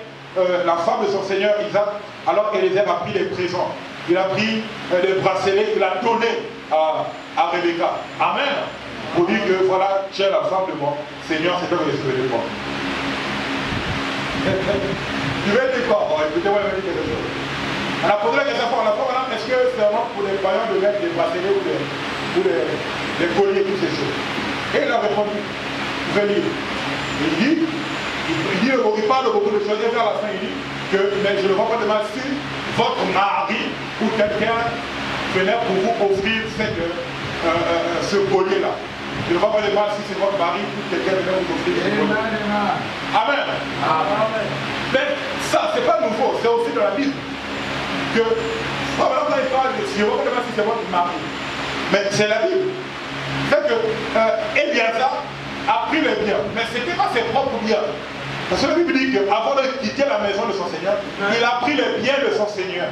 la femme de son Seigneur Isaac. Alors Élézer a pris les présents. Il a pris les bracelets, il a donné à Rebecca. Amen. Pour dire que voilà, tu es la femme de mon Seigneur, c'est toi qui es sauvé de moi. Tu veux dire quoi? Bon, écoutez-moi, il m'a dit quelque chose. On a posé la question pour la fois, madame, est-ce que c'est vraiment pour les païens de mettre des bracelets ou des colliers, toutes ces choses? Et il a répondu, vous pouvez lire. Il parle beaucoup de choses, et vers la fin, il dit que, mais je ne vois pas de mal si votre mari ou quelqu'un venait pour vous offrir ce collier-là. Je ne vois pas de mal si c'est votre mari ou quelqu'un venait vous offrir ce collier. Amen. Amen. Mais ça, c'est pas nouveau, c'est aussi dans la Bible. Que, quand il parle de si je ne vois pas de mal si c'est votre mari. Mais c'est la Bible. C'est que Eliasa a pris les biens, mais ce n'était pas ses propres biens. Parce que la Bible dit qu'avant de quitter la maison de son Seigneur, il a pris les biens de son Seigneur.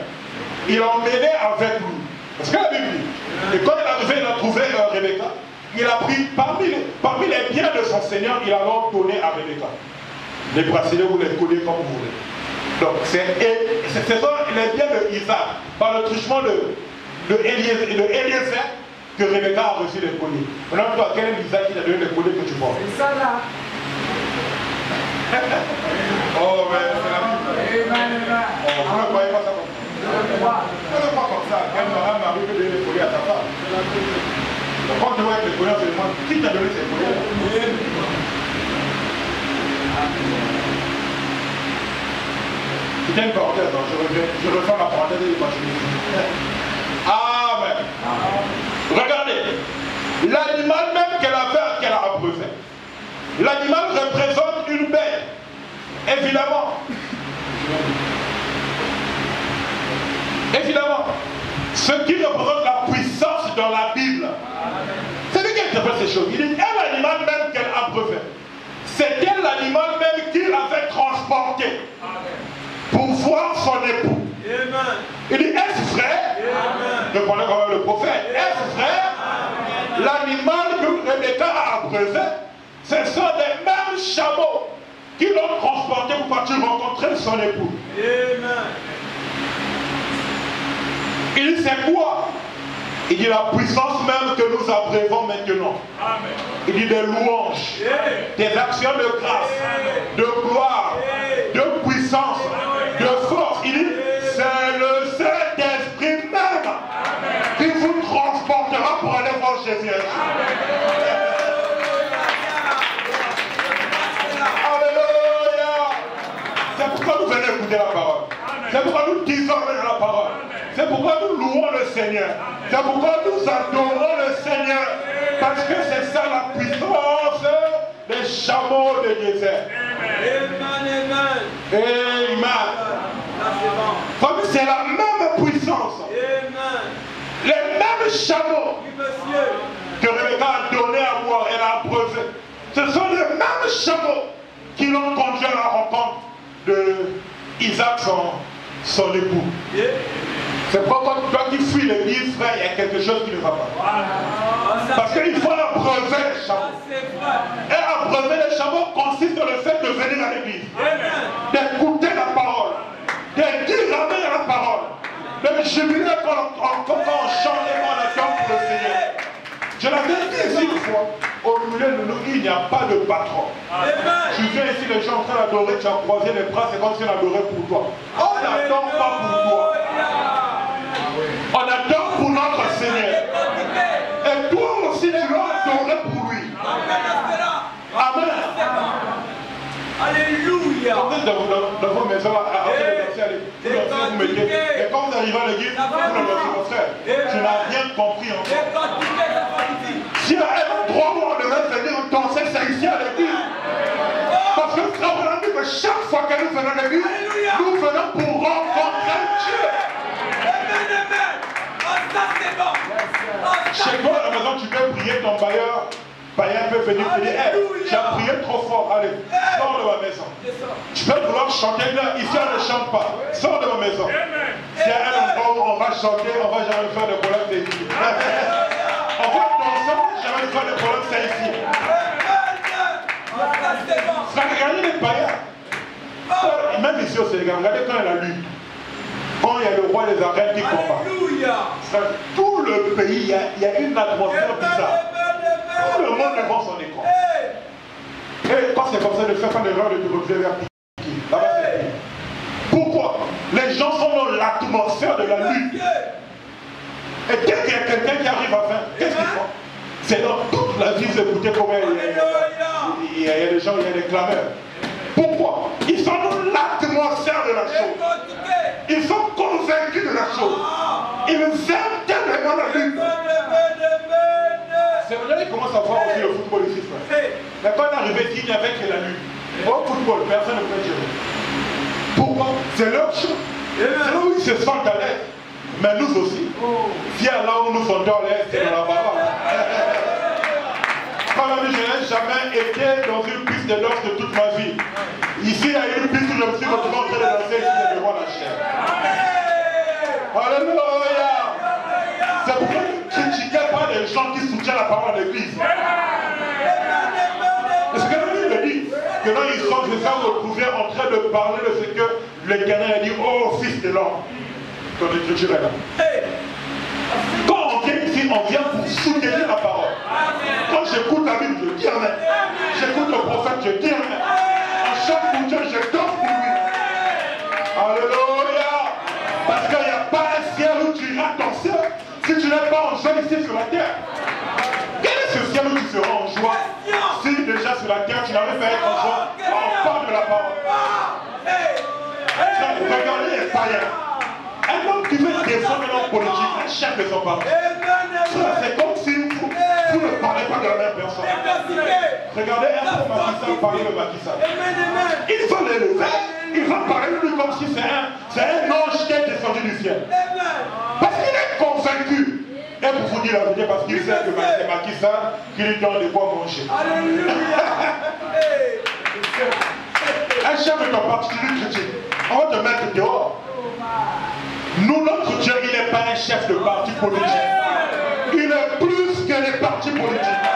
Il l'emmenait avec lui. Parce que la Bible dit. Et quand il est arrivé, il a trouvé Rebecca. Il a pris parmi les biens de son Seigneur, il a alors donné à Rebecca. Les bracelets ou les colliers comme vous voulez. Donc ce sont les biens de Isaac, par le truchement de Eliezer, que Rebecca a reçu les colliers. Maintenant, toi, quel est Isaac qui t'a donné les colliers que tu portes? C'est ça là. Oh, mais c'est la Bible. Oh, vous ne croyez pas ça comme ça? Vous ne pas comme ça. Quel mari m'a donné les colliers à ta femme? Donc, quand tu vois avec les colliers, on se demande qui t'a donné ces colliers? C'était une parenthèse, donc je refais la parenthèse et je continue. Amen. Regardez, l'animal même qu'elle a abreuvé, l'animal représente une bête, évidemment. Évidemment, ce qui représente la puissance dans la Bible. C'est lui qui interprète ces choses. Il dit, et l'animal même qu'elle abreuvait, c'était l'animal même qu'il avait transporté pour voir son époux. Amen. Il dit, est-ce vrai? Répondait quand même le prophète. Est-ce vrai? L'animal que Rebecca a abreuvé, ce sont les mêmes chameaux qui l'ont transporté pour partir rencontrer son époux. Amen. Il dit, c'est quoi? Il dit, la puissance même que nous abreuvons maintenant. Amen. Il dit, des louanges, des actions de grâce, de gloire, de puissance, de force. Il dit, c'est le Saint-Esprit même qui vous transportera pour aller voir Jésus. Alléluia. C'est pourquoi nous venons écouter la parole. C'est pourquoi nous disons la parole. C'est pourquoi nous louons le Seigneur. C'est pourquoi nous adorons le Seigneur. Parce que c'est ça la puissance des chameaux de désert. Amen. Amen. Comme c'est la même puissance. Les mêmes chameaux que Rebecca a donné à boire et a abreuvé. Ce sont les mêmes chameaux qui l'ont conduit à la rencontre de Isaac, son époux. C'est pourquoi toi qui fuis l'église, frère, il y a quelque chose qui ne va pas. Parce qu'il faut abreuver les chameaux. Et abreuver les téléchargement consiste dans le fait de venir à l'église, d'écouter la parole, de dire amen à la parole, de jubiler quand on chante et quand on attend pour le Seigneur. Je l'avais dit ici une fois, au milieu de nous, il n'y a pas de patron. Tu viens ici, les gens en train d'adorer, tu as croisé les bras, c'est comme si on adorait pour toi. On n'attend pas pour toi. On attend pour notre Seigneur. Et toi aussi, tu dois adorer pour lui. Amen. Alléluia. Quand vous êtes dans vos maisons, après de danser, allez, vous mettez. Et quand vous arrivez à l'église, vous le dansez, mon frère. Tu n'as rien compris encore. S'il y a un endroit où on devrait venir danser, c'est ici à l'église. Parce que frère, on a dit que chaque fois que nous venons à l'église, nous venons pour rencontrer Dieu. Chez toi à la maison, tu peux prier, ton bailleur peut venir te dire, hey, tu as prié trop fort, allez, sors de ma maison. Tu peux vouloir chanter là, ici on ne chante pas, sors de ma maison. S'il y a un endroit où on va chanter, on va jamais faire de problème, c'est ici. On va danser, jamais faire de problème, c'est ici. Regardez les païens. Même ici au Sénégal, regardez quand il y a la lune. Quand il y a le roi des arènes qui combat. Tout le pays, il y a une atmosphère bizarre. Tout le monde devant son écran. Et quand c'est comme ça, ne fais pas l'erreur de te relever vers qui. Là-bas, c'est qui. Pourquoi? Les gens sont dans l'atmosphère de la lutte. Et dès qu'il y a quelqu'un qui arrive à faire, qu'est-ce qu'ils font? C'est dans toute la vie, vous écoutez comment il y a des gens, il y a des clameurs. Pourquoi? Ils sont dans l'atmosphère de la chose. Ils sont convaincus de la chose. Ils aiment tellement la lutte. C'est vrai qu'ils commencent à voir aussi le football ici. Mais quand on est arrivé ici, il n'y avait que la lutte. Au football, personne ne peut gérer. Pourquoi? C'est leur chose. C'est là où ils se sentent à l'aise. Mais nous aussi. Si là où nous sommes à l'aise, c'est dans la barre. Quand même, je n'ai jamais été dans une piste de danse de toute ma vie. Ici, il y a une piste où je me suis retrouvé en train de danser ici devant la chair. Alléluia. C'est pourquoi je ne critiquais pas les gens qui soutiennent la parole de l'église. Parce que la Bible dit que là, ils sont retrouvés en train de parler de ce que l'Éternel a dit, oh fils de l'homme. Ton écriture est là. Quand on vient ici, on vient pour soutenir la parole. Quand j'écoute la Bible, je dis amen. J'écoute le prophète, je dis amen. À chaque coup, je danse pour lui. Alléluia. Parce qu'il n'y a pas un ciel où tu iras danser si tu n'es pas en joie ici sur la terre. Quel est ce ciel où tu seras en joie si déjà sur la terre tu n'arrives pas à être en joie? On parle de la parole. Regardez les païens. Un homme qui veut défendre un homme politique, un chef de son parti. C'est comme si vous ne parlez pas de la même personne. Regardez un peu Macky Sall parler de Macky Sall. Il va l'élever. Il va parler de lui comme si c'est un ange qui est descendu du ciel. Parce qu'il est convaincu. Et pour vous dire la vérité, parce qu'il sait que c'est Macky Sall qui lui donne de quoi manger. Un chef de ton parti, tu lui critiques. On va te mettre dehors. Nous, notre Dieu, il n'est pas un chef de parti politique. Il est plus que les partis politiques.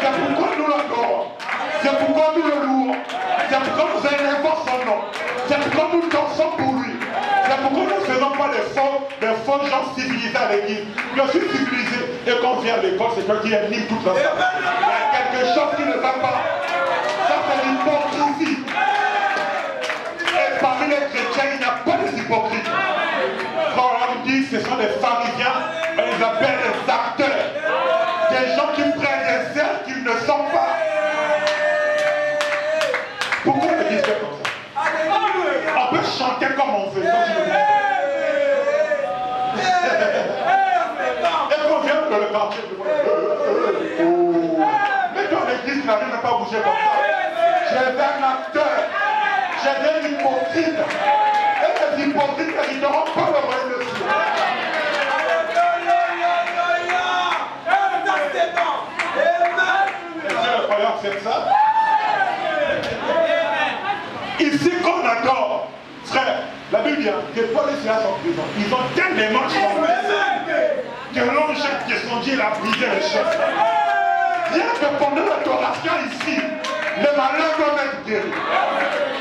C'est pourquoi nous l'adorons. C'est pourquoi nous le louons. C'est pourquoi nous élevons son nom. C'est pourquoi nous dansons pour lui. C'est pourquoi nous ne faisons pas des faux gens civilisés à l'église. Je suis civilisé et quand on vient à l'école, c'est toi qui anime toute la salle. Il y a quelque chose qui ne va pas. Ça, c'est l'hypocrisie. Et parmi les chrétiens, il n'y a pas d'hypocrite. Quand on dit que ce sont des pharisiens, on les appelle des acteurs. Des gens qui prennent des airs qu'ils ne sont pas. Pourquoi on dit ça comme ça? On peut chanter comme on veut. Et quand on vient dans le quartier, mais dans l'église, tu n'arrives même pas à bouger comme ça. J'ai un acteur. J'ai des hypocrites. Et les hypocrites n'hériteront pas le royaume de Dieu. Est-ce que le croyant accepte ça? Ici, quand on adore, frère, la Bible dit que Paul et Silas sont en prison. Ils ont tellement changé que l'ange est descendu et a brisé les choses. Rien que pendant l'adoration ici, Les malades doivent être guéris.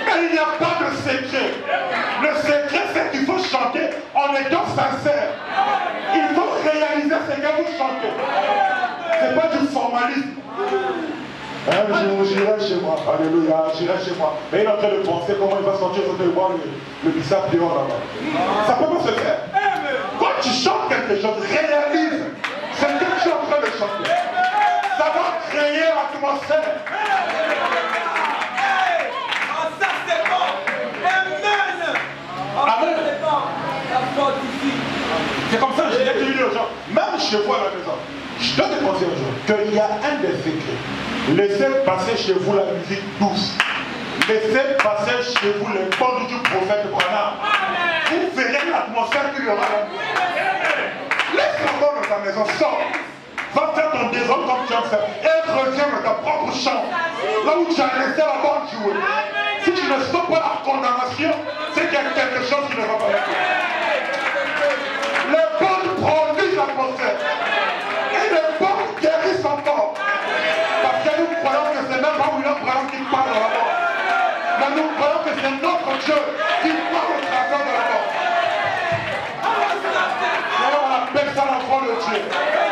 Mais il n'y a pas de secret. Le secret, c'est qu'il faut chanter en étant sincère. Il faut réaliser ce que vous chantez. Ce n'est pas du formalisme. Un jour, j'irai chez moi. Alléluia, j'irai chez moi. Mais il est en train de penser comment il va sortir de voir le bissap dehors là-bas. Ça ne peut pas se faire. Quand tu chantes quelque chose, réalise ce que tu es en train de chanter. Ça va créer l'atmosphère. Ça c'est bon. Amen. Amen. C'est bon. Ça fortifie. C'est comme ça que j'ai dit aux gens, même chez vous à la maison, je dois te penser aux gens qu'il y a un des secrets. Laissez passer chez vous la musique douce. Laissez passer chez vous les bonnes du prophète Branham. Vous verrez l'atmosphère qu'il y aura là. Laisse la bonne dans ta maison, sors. Va faire ton désordre comme tu as fait. Et reviens dans ta propre chambre. Là où tu as laissé la bonne jouer. Si tu ne stoppes pas la condamnation, c'est qu'il y a quelque chose qui ne va pas être. Les bonnes produisent l'atmosphère. Et les bonnes guérissent encore. Parce que nous croyons que c'est même pas William Branham qui parle dans la mort. Mais nous croyons que c'est notre Dieu qui parle au travers de la mort. Et on appelle ça la voix de Dieu.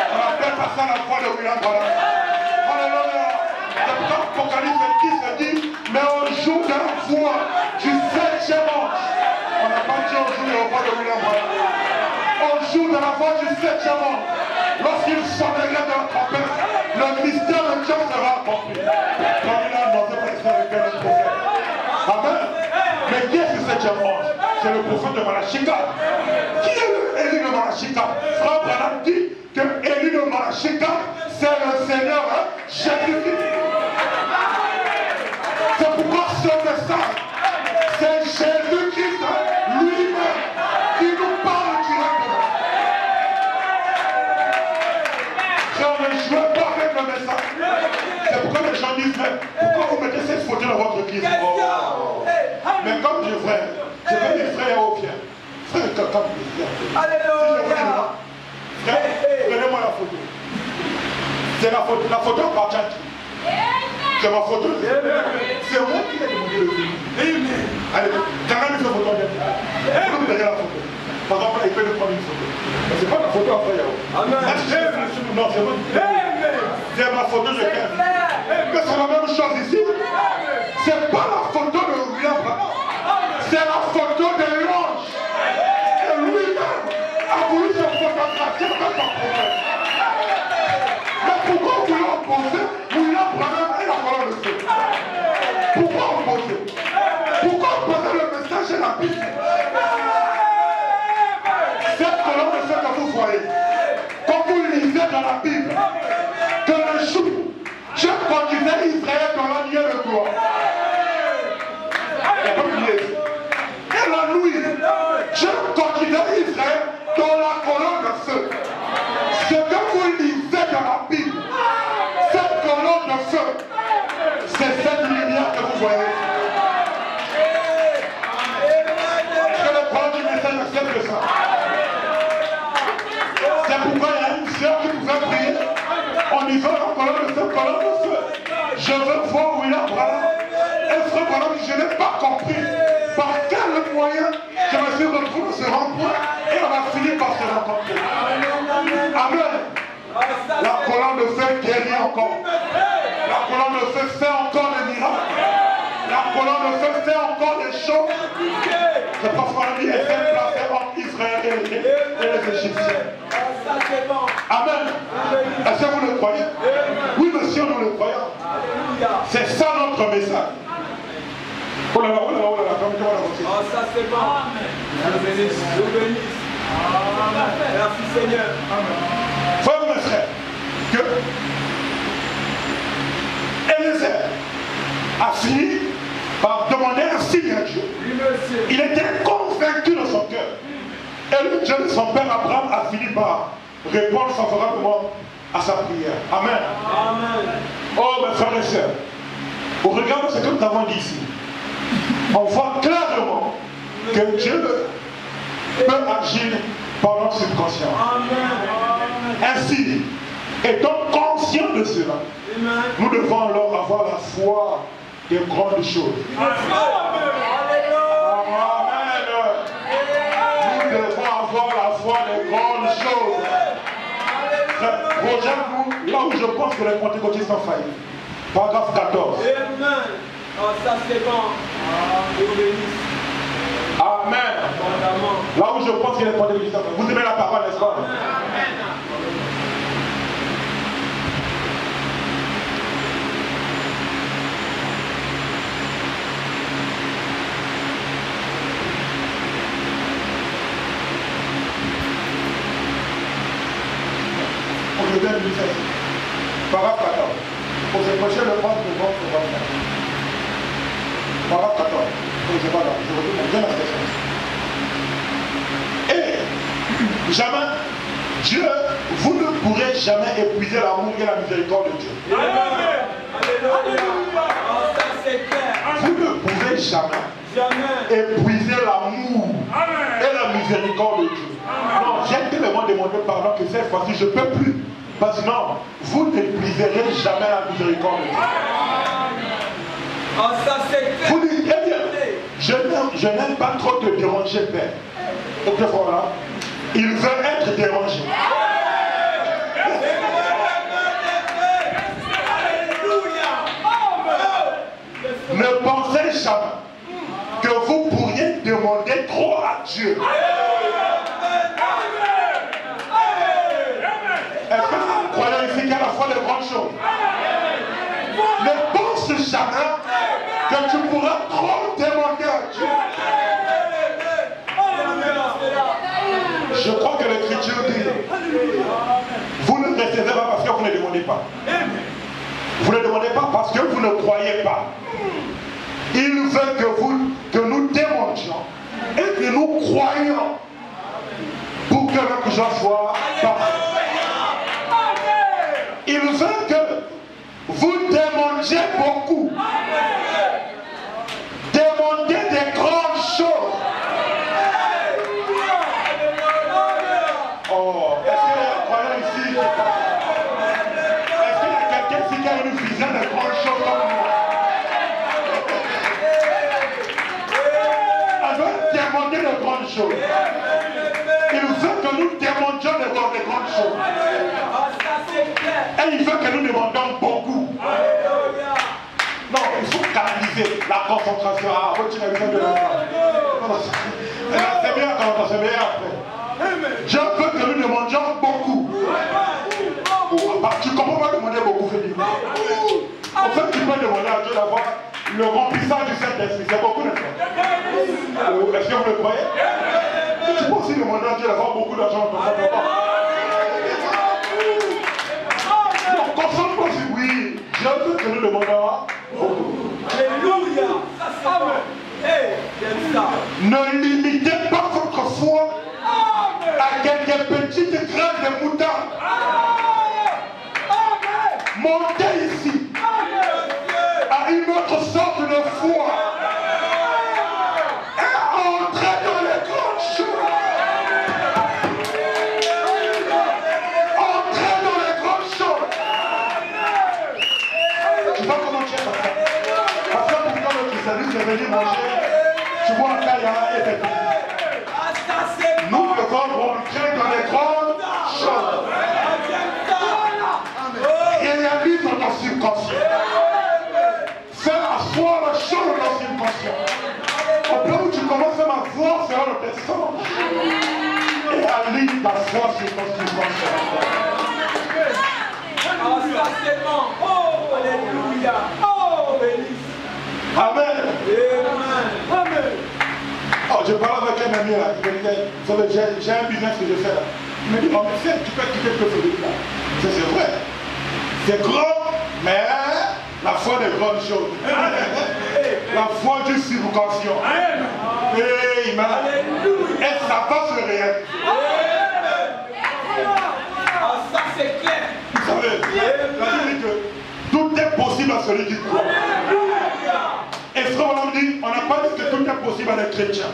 On appelle pas ça la voix de William Branham. Alléluia. C'est pourquoi Apocalypse 10 se dit, mais au jour de la voix du 7e ange. On n'a pas dit au jour de la voix de William Branham. Au jour de la voix du 7e ange. Lorsqu'il sonnerait de la trompette, le mystère de Dieu sera accompli. Comme il a annoncé par les serviteurs du prophète. Amen. Mais qui est ce 7e ange? C'est le prophète de Malachika. Qui est Élie de Malachika? Frère Branham dit que Élie de Malachika, c'est le Seigneur Jésus-Christ. C'est pourquoi ce message, c'est Jésus-Christ lui-même qui nous parle directement. Frère, ne jouez pas avec le message. C'est pourquoi les gens disent, mais pourquoi vous mettez cette photo dans votre église? Oh. Mais comme je frère, je vais dire frère au pied. Frère, comme Alléluia. frère, prenez-moi la photo. C'est la photo appartient à qui? C'est ma photo. C'est moi qui ai demandé le film. Allez, quand même, il faut photo. Vous me la photo. Par exemple, il peut nous prendre une photo. Mais c'est pas la photo après Yahoo. Non, c'est moi. C'est ma photo de quelqu'un. Mais c'est la même chose ici. C'est pas la photo de William Branham. C'est la photo de l'ange. Et lui-même a voulu se photographier avec son prophète. Mais pourquoi vous voulez opposer William Branham et la colonne de feu? Pourquoi opposer? Pourquoi opposer le message et la Bible? Cette colonne de feu que vous voyez, quand vous lisez dans la Bible, que le jour, Dieu conduisait Israël dans la nuit de gloire. Il n'y a pas oublié. Et la nuit, Dieu conduisait Israël dans la colonne de feu. Ce que vous lisez dans la Bible, cette colonne de feu, c'est cette lumière que vous voyez. Que le point du message accepte ça. C'est pourquoi il y a une sœur qui pouvait prier. On y va la colonne de feu, colonne de feu. Je veux voir William Branham. Et frère Branham, je n'ai pas compris par quel moyen je me suis retrouvé dans ce rond-point et on a fini par se rencontrer. Amen. La colonne de feu guérit encore. La colonne de feu fait encore des miracles. La colonne de feu fait encore des choses. C'est pourquoi on dit essaie de placer entre Israël et les Égyptiens. Amen. Est-ce que vous le croyez? Oui, monsieur, nous le croyons. C'est ça notre message. Oh là là, oh là là, oh là là, comme toi, oh, ça c'est bon. Dieu bénisse, Dieu bénisse. Merci Seigneur. Frère mes frères, que Eliezer a fini par demander un signe à Dieu. Il était convaincu dans son cœur. Et le Dieu de son père Abraham a fini par répondre favorablement à sa prière. Amen. Amen. Oh mes frères et sœurs, au regard de ce que nous avons dit ici, on voit clairement que Dieu peut agir par notre subconscient. Ainsi, étant conscient de cela, nous devons alors avoir la foi des grandes choses. Amen. Nous devons avoir la foi des grandes choses. Rejoins-nous là où je pense que les pentecôtistes ont failli. Paragraphe 14. Amen. Oh, ça c'est bon. Amen. Là où je pense que les pentecôtistes ont failli. Vous aimez la parole, n'est-ce pas? Amen. Paragraphe 14. Pour se prêcher le ventre de votre ventre. Paragraphe 14. Je ne sais pas là. Je retourne bien la question. Et jamais, Dieu, vous ne pourrez jamais épuiser l'amour et la miséricorde de Dieu. Alléluia. Vous ne pouvez jamais épuiser l'amour et la miséricorde de Dieu. Non, j'ai tellement demandé pardon que cette fois-ci je ne peux plus. Parce que non, vous n'épuiserez jamais la miséricorde de Dieu. Vous dites, eh bien, je n'aime pas trop te déranger, Père. Donc, voilà, il veut être dérangé. Ne pensez jamais que vous pourriez demander trop à Dieu. Est-ce que vous croyez ici qu'il y a la foi de grandes choses? Ne pense jamais que tu pourras trop demander à Dieu. Je crois que l'Écriture dit, vous ne recevez pas parce que vous ne demandez pas. Vous ne demandez pas parce que vous ne croyez pas. Il veut que nous demandions et que nous croyions pour que notre joie soit parfaite. Il veut que vous demandiez beaucoup. Demandez des grandes choses. Oh, est-ce qu'il y a un croyant ici? Est-ce qu'il y a quelqu'un ici qui a une vision de grandes choses comme moi? Alors, demandez de grandes choses. Il veut que nous demandions de grandes choses. Et il veut que nous demandions beaucoup. Non, il faut canaliser la concentration. Ah, tu n'as besoin de la c'est bien quand on se met après. Je veux que nous demandions beaucoup. Tu ne comprends pas demander beaucoup, Philippe. En fait, tu peux demander à Dieu d'avoir le remplissage du Saint-Esprit. C'est beaucoup, n'est-ce pas? Est-ce que vous le croyez? Tu peux aussi demander à Dieu d'avoir beaucoup d'argent dans ton compte. Concentre-toi sur oui. Je veux que nous demandions beaucoup. Alléluia. Ne limitez pas votre foi à quelques petites graines de moutarde. Montez ici à une autre sorte de foi. Et entrez dans les grandes choses. Entrez dans les grandes choses. Tu vois comment tu es comme ça? Parce que pour quand tu salues, tu es venu manger. Tu vois un caillard et t'es venu. Nous devons rentrer dans les grandes choses. Réalise dans ton subconscient. Fais asseoir la chose dans ton subconscient. Au point où tu commences à m'avoir, c'est dans tes songes. Et aligne ta foi sur ton subconscient. Alléluia. Oh, bénisse. Amen. Amen. Oh, je parle avec un ami là. Vous savez, j'ai un business que je fais là. Il me dit, oh, mais tu peux quitter le feu là. C'est vrai. C'est grand, mais la foi des grandes choses. La foi du subconscient. Et ça va se réaliser. Ça c'est clair. Vous savez, la Bible dit que tout est possible à celui qui croit. Et ce qu'on dit, on n'a pas dit que tout est possible à les chrétiens.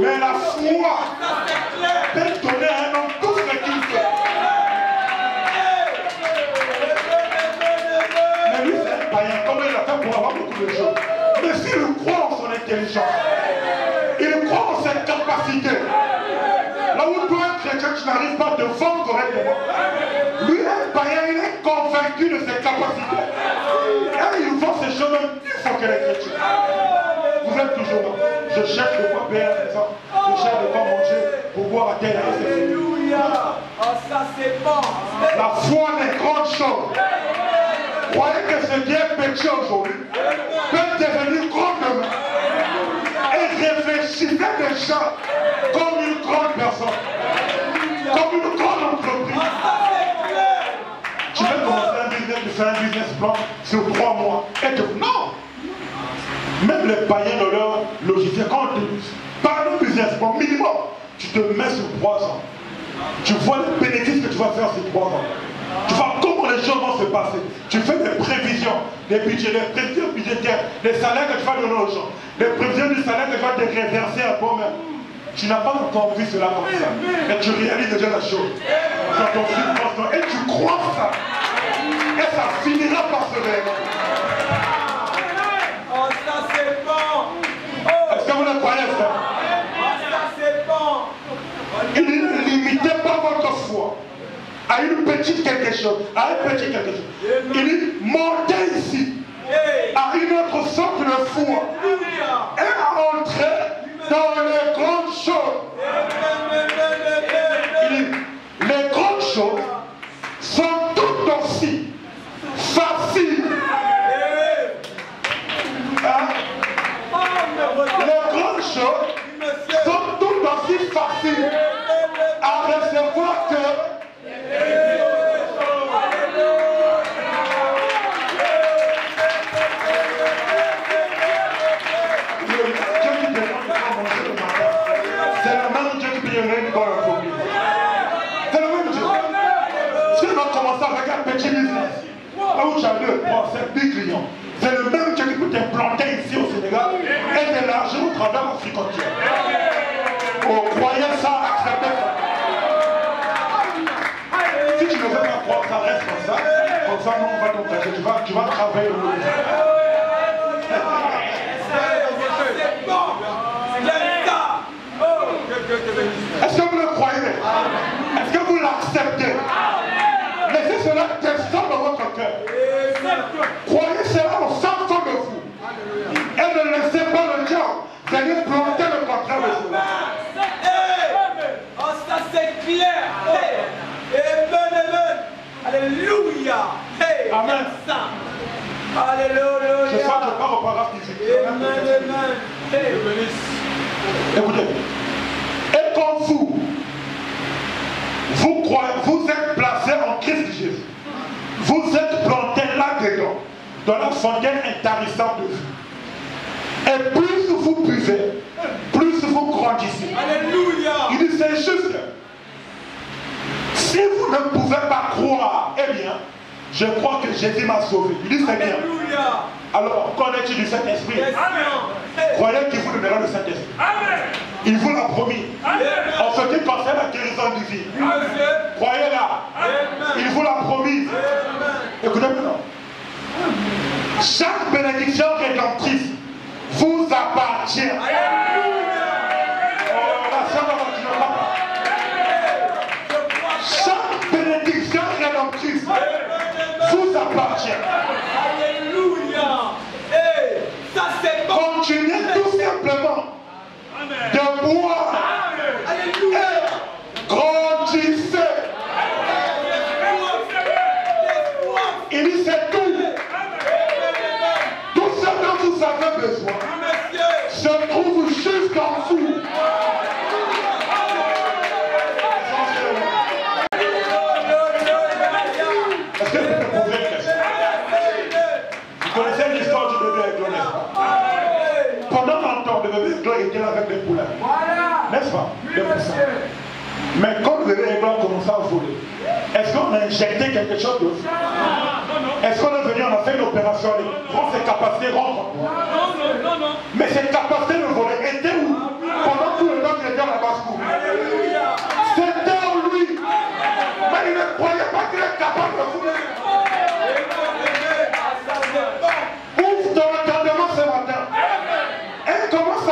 Mais la foi peut donner à un homme tout ce qu'il fait. intelligence. Il croit en ses capacités. Là où toi, un chrétien, tu n'arrives pas à te vendre correctement. Lui, un païen, il est convaincu de ses capacités. Et il vend ces choses même plus fort que les chrétiens. Vous êtes toujours là. Je cherche de quoi payer la maison. Je cherche de quoi manger pour boire à terre. Alléluia. Oh, ça c'est bon. La foi des grandes choses. Croyez que ce qui est péché aujourd'hui peut devenir grand demain. Et réfléchissez déjà comme une grande personne. Comme une grande entreprise. Tu veux commencer un business, tu fais un business plan sur 3 mois. Et tu... Non. Même les païens de leur logiciel, quand on te parle de business plan minimum, tu te mets sur 3 ans. Tu vois les bénéfices que tu vas faire sur 3 ans. Tu vois comment les choses vont se passer. Tu fais des prévisions, des budgets, des prévisions budgétaires, des salaires que tu vas donner aux gens, des prévisions du salaire que tu vas te réverser à toi-même. Tu n'as pas encore vu cela comme ça. Mais tu réalises déjà la chose. Dans ton subconscient. Et tu crois ça. Et ça finira par se réaliser. Oh, ça c'est bon. Est-ce que vous le croyez ça? Oh, ça c'est bon. Il ne limitez pas votre foi à une petite quelque chose, à un petit quelque chose. Il dit, montez ici à une autre sorte de foi et entrez dans les grandes choses. Il dit, les grandes choses sont toutes aussi faciles. Hein? Les grandes choses sont toutes aussi faciles à recevoir que c'est le même Dieu qui règne dans la famille. C'est le même Dieu. Si on a commencé avec un petit business, là où tu as 2, 3, 5, 10 clients, c'est le même Dieu qui peut t'implanter ici au Sénégal et d'élargir au travers l'Afrique entière. Oh, croyez ça, acceptez ça. Si tu ne veux pas croire ça, reste comme ça. Comme ça, nous, on va t'engager. Tu vas travailler le monde. Est-ce que vous le croyez? Est-ce que vous l'acceptez? Laissez cela descendre dans votre cœur. Croyez cela au sein de vous. Et ne laissez pas le diable venir planter le contraire de cela. Oh, ça c'est clair. Amen. Alléluia. Amen. Alléluia. Je sens que je pars au paragraphe ici. Amen. Écoutez. Et quand vous croyez, vous êtes placé en Christ Jésus. Vous êtes planté là-dedans, dans la fontaine intarissante de vie. Et plus vous buvez, plus vous grandissez. Alléluia. Il dit c'est juste. Si vous ne pouvez pas croire, eh bien, je crois que Jésus m'a sauvé. Il dit c'est bien. Alléluia. Alors, connais-tu du Saint-Esprit? Amen. Croyez qu'il vous donnera le Saint-Esprit. Il vous l'a promis. En ce qui concerne la guérison divine. Croyez-la. Il vous l'a promis. Écoutez maintenant. Chaque bénédiction rédemptrice vous appartient. Chaque bénédiction rédemptrice vous appartient. Alléluia. Ça c'est bon. Continuez tout simplement de boire et grandissez. Il dit c'est tout. Tout ce dont vous avez besoin se trouve juste en vous. Est-ce que je peux te poser une question? Vous connaissez l'histoire du bébé Aiglon, n'est-ce pas? Pendant longtemps, le bébé Aiglon était là avec des poulains. N'est-ce pas? Des poussins. Mais quand le bébé Aiglon a commencé à voler, est-ce qu'on a injecté quelque chose d'autre? Est-ce qu'on est venu, on a fait une opération, prendre ses capacités, rentre? Non. Mais ses capacités de voler étaient où? Pendant tout le temps qu'il était à la basse-cour. C'était en lui. Mais il ne croyait pas qu'il est capable de voler. Ouvre ton entendement ce matin. Et commence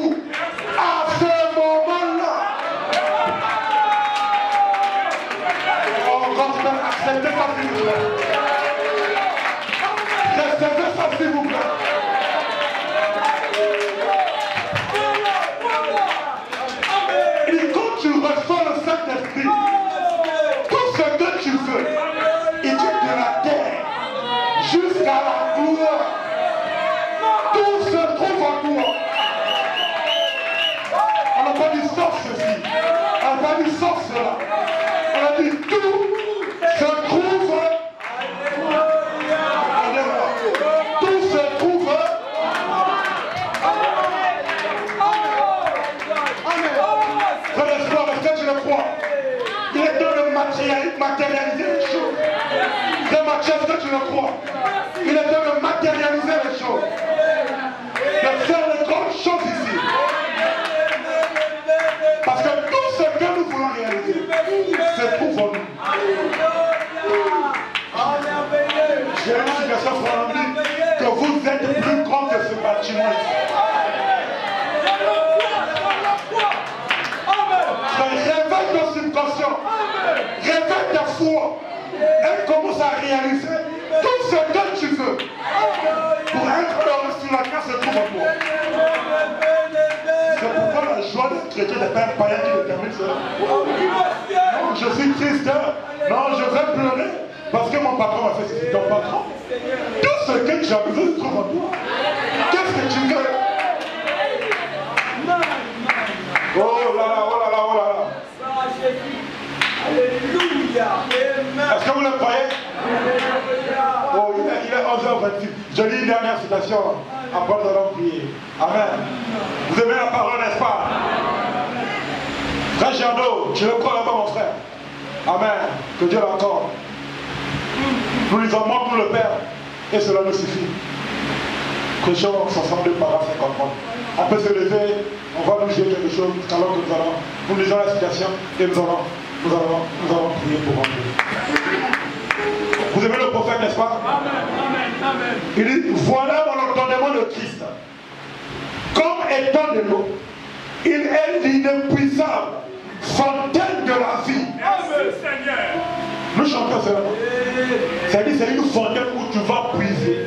vous. À ce moment-là. Oh, gospel, acceptez ça s'il vous plaît. Recevez ça s'il vous plaît. Et quand tu reçois le Saint-Esprit, tout ce que tu veux, il dit de la terre jusqu'à la gloire, tout se trouve en toi. On n'a pas dit sauf ceci, on n'a pas dit sauf cela, on a dit tout se trouve en moi. Tout se trouve Frère Espoir, est-ce que tu le crois? Il est temps de matérialiser les choses. Frère Mathieu, est-ce que tu le crois? Il est temps de matérialiser les choses. De faire les grandes choses ici. Parce que tout ce que nous voulons réaliser se trouve en nous. J'ai une situation pour dire que vous êtes plus grand que ce bâtiment ici. Réveille ton subconscient, réveille ta foi et commence à réaliser tout ce que tu veux pour être heureux sur la terre se trouve en toi. C'est pourquoi la joie d'être chrétien n'est pas un païen qui détermine cela. Non, je suis triste, non, je vais pleurer parce que mon patron m'a fait ceci. Ton patron, tout ce que tu as besoin se trouve en toi. Qu'est-ce que tu veux? Oh là là, oh là là, oh là là. Alléluia. Est-ce que vous le croyez? Oh, il est 11h28. Je lis une dernière citation. Après, nous allons prier. Amen. Vous aimez la parole, n'est-ce pas? Frère Giardo, tu le crois là-bas, mon frère? Amen. Que Dieu l'accorde. Nous lui demandons le Père. Et cela nous suffit. Prêchons 62 par 50. On peut se lever, on va nous jouer quelque chose, alors que nous lisons la citation et nous allons prier pour rentrer. Vous aimez le prophète, n'est-ce pas? Amen. Il dit, voilà mon entendement de Christ. Comme étant de l'eau, il est l'inépuisable fontaine de la vie. Amen, Seigneur. Nous chantons cela. C'est-à-dire, c'est une fontaine où tu vas puiser,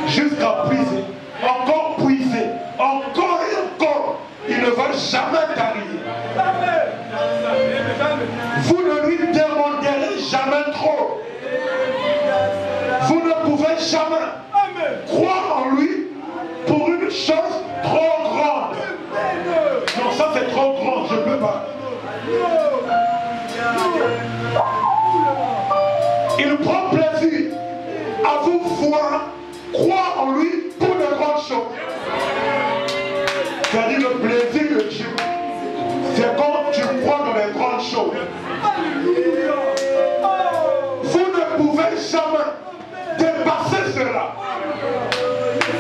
jusqu'à puiser, encore puiser, encore et encore. Il ne va jamais t'arriver. Vous ne lui demanderez jamais trop. Vous ne pouvez jamais croire en lui pour une chose trop grande. Non, ça c'est trop grand, je ne peux pas. Il prend plaisir à vous voir croire en lui pour de grandes choses. C'est-à-dire le plaisir de Dieu. C'est quand tu crois dans les grandes choses. Vous ne pouvez jamais dépasser cela.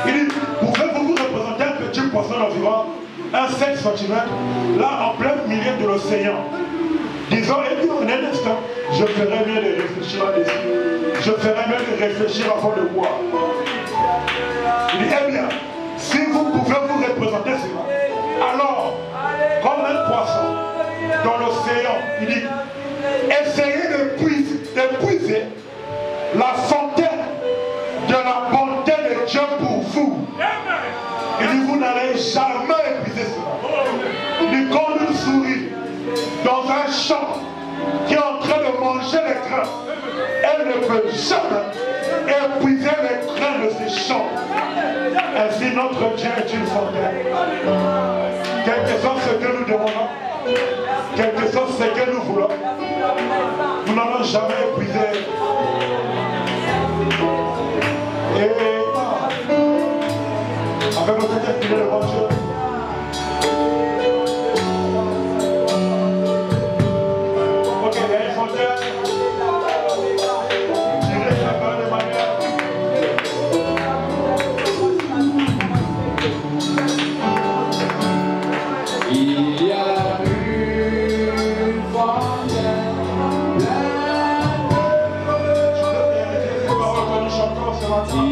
Il dit, pouvez-vous vous représenter un petit poisson d'environ 1,7 cm, là en plein milieu de l'océan. Disons, et puis en un instant, je ferais mieux de réfléchir là-dessus. Je ferais mieux de réfléchir avant de boire. Il dit, eh bien, si vous pouvez vous représenter cela, alors, comme un poisson dans l'océan, il dit, essayez de puiser la fontaine de la bonté de Dieu pour vous. Il dit, vous n'allez jamais épuiser cela. Il dit, comme une souris dans un champ qui est en train de manger les grains, elle ne peut jamais épuiser les grains de ses champs. Ainsi notre Dieu est une fontaine. Quel que soit ce que nous demandons, quel que soit ce que nous voulons, nous n'allons jamais épuiser. Et avec notre tête qui est devant Dieu. Ok, il y a une fontaine. Tirez chacun de manière. Il y a une fontaine pleine Je peux réaliser ces paroles que nous chantons ce matin.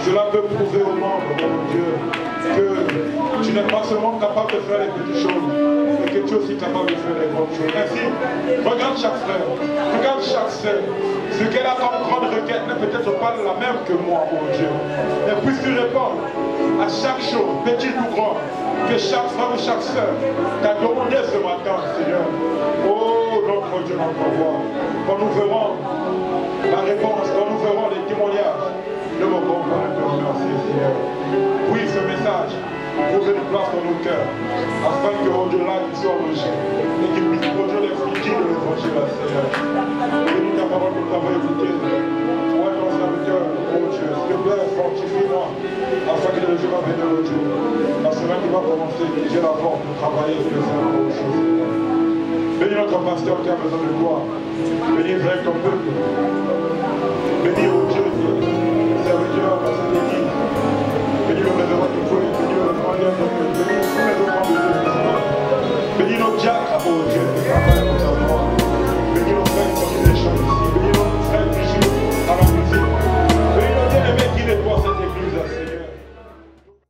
Cela peut prouver au monde, mon Dieu, que tu n'es pas seulement capable de faire les petites choses, mais que tu es aussi capable de faire les grandes choses. Ainsi, regarde chaque frère, regarde chaque sœur. Ce qu'elle a comme grande requête n'est peut-être pas la même que moi, mon Dieu. Mais puisses-tu répondre à chaque chose, petite ou grande, que chaque frère ou chaque sœur t'a demandé ce matin, Seigneur. Oh, notre Dieu, notre roi, quand nous verrons la réponse, quand nous verrons les témoignages de vos compagnons, de remercier, Seigneur. Oui, ce message trouve une place dans nos cœurs, afin que au-delà il soit logé et qu'il puisse produire les fruits de l'évangile, Seigneur. Bénis ta parole pour t'avoir écouté. Toi, ton serviteur, mon Dieu, s'il te plaît, fortifie-moi, afin que le jour va venir au Dieu. La semaine qui va commencer, que j'ai la force de travailler et de faire autre chose. Bénis notre pasteur qui a besoin de toi. Bénis avec ton peuple. Bénis, oh Dieu, serviteur dans cette église. Bénis le réservoir du feu. Bénis le réservoir de Dieu. Bénis tous les enfants de Dieu. Bénis nos diacres, oh Dieu, qui travaillent.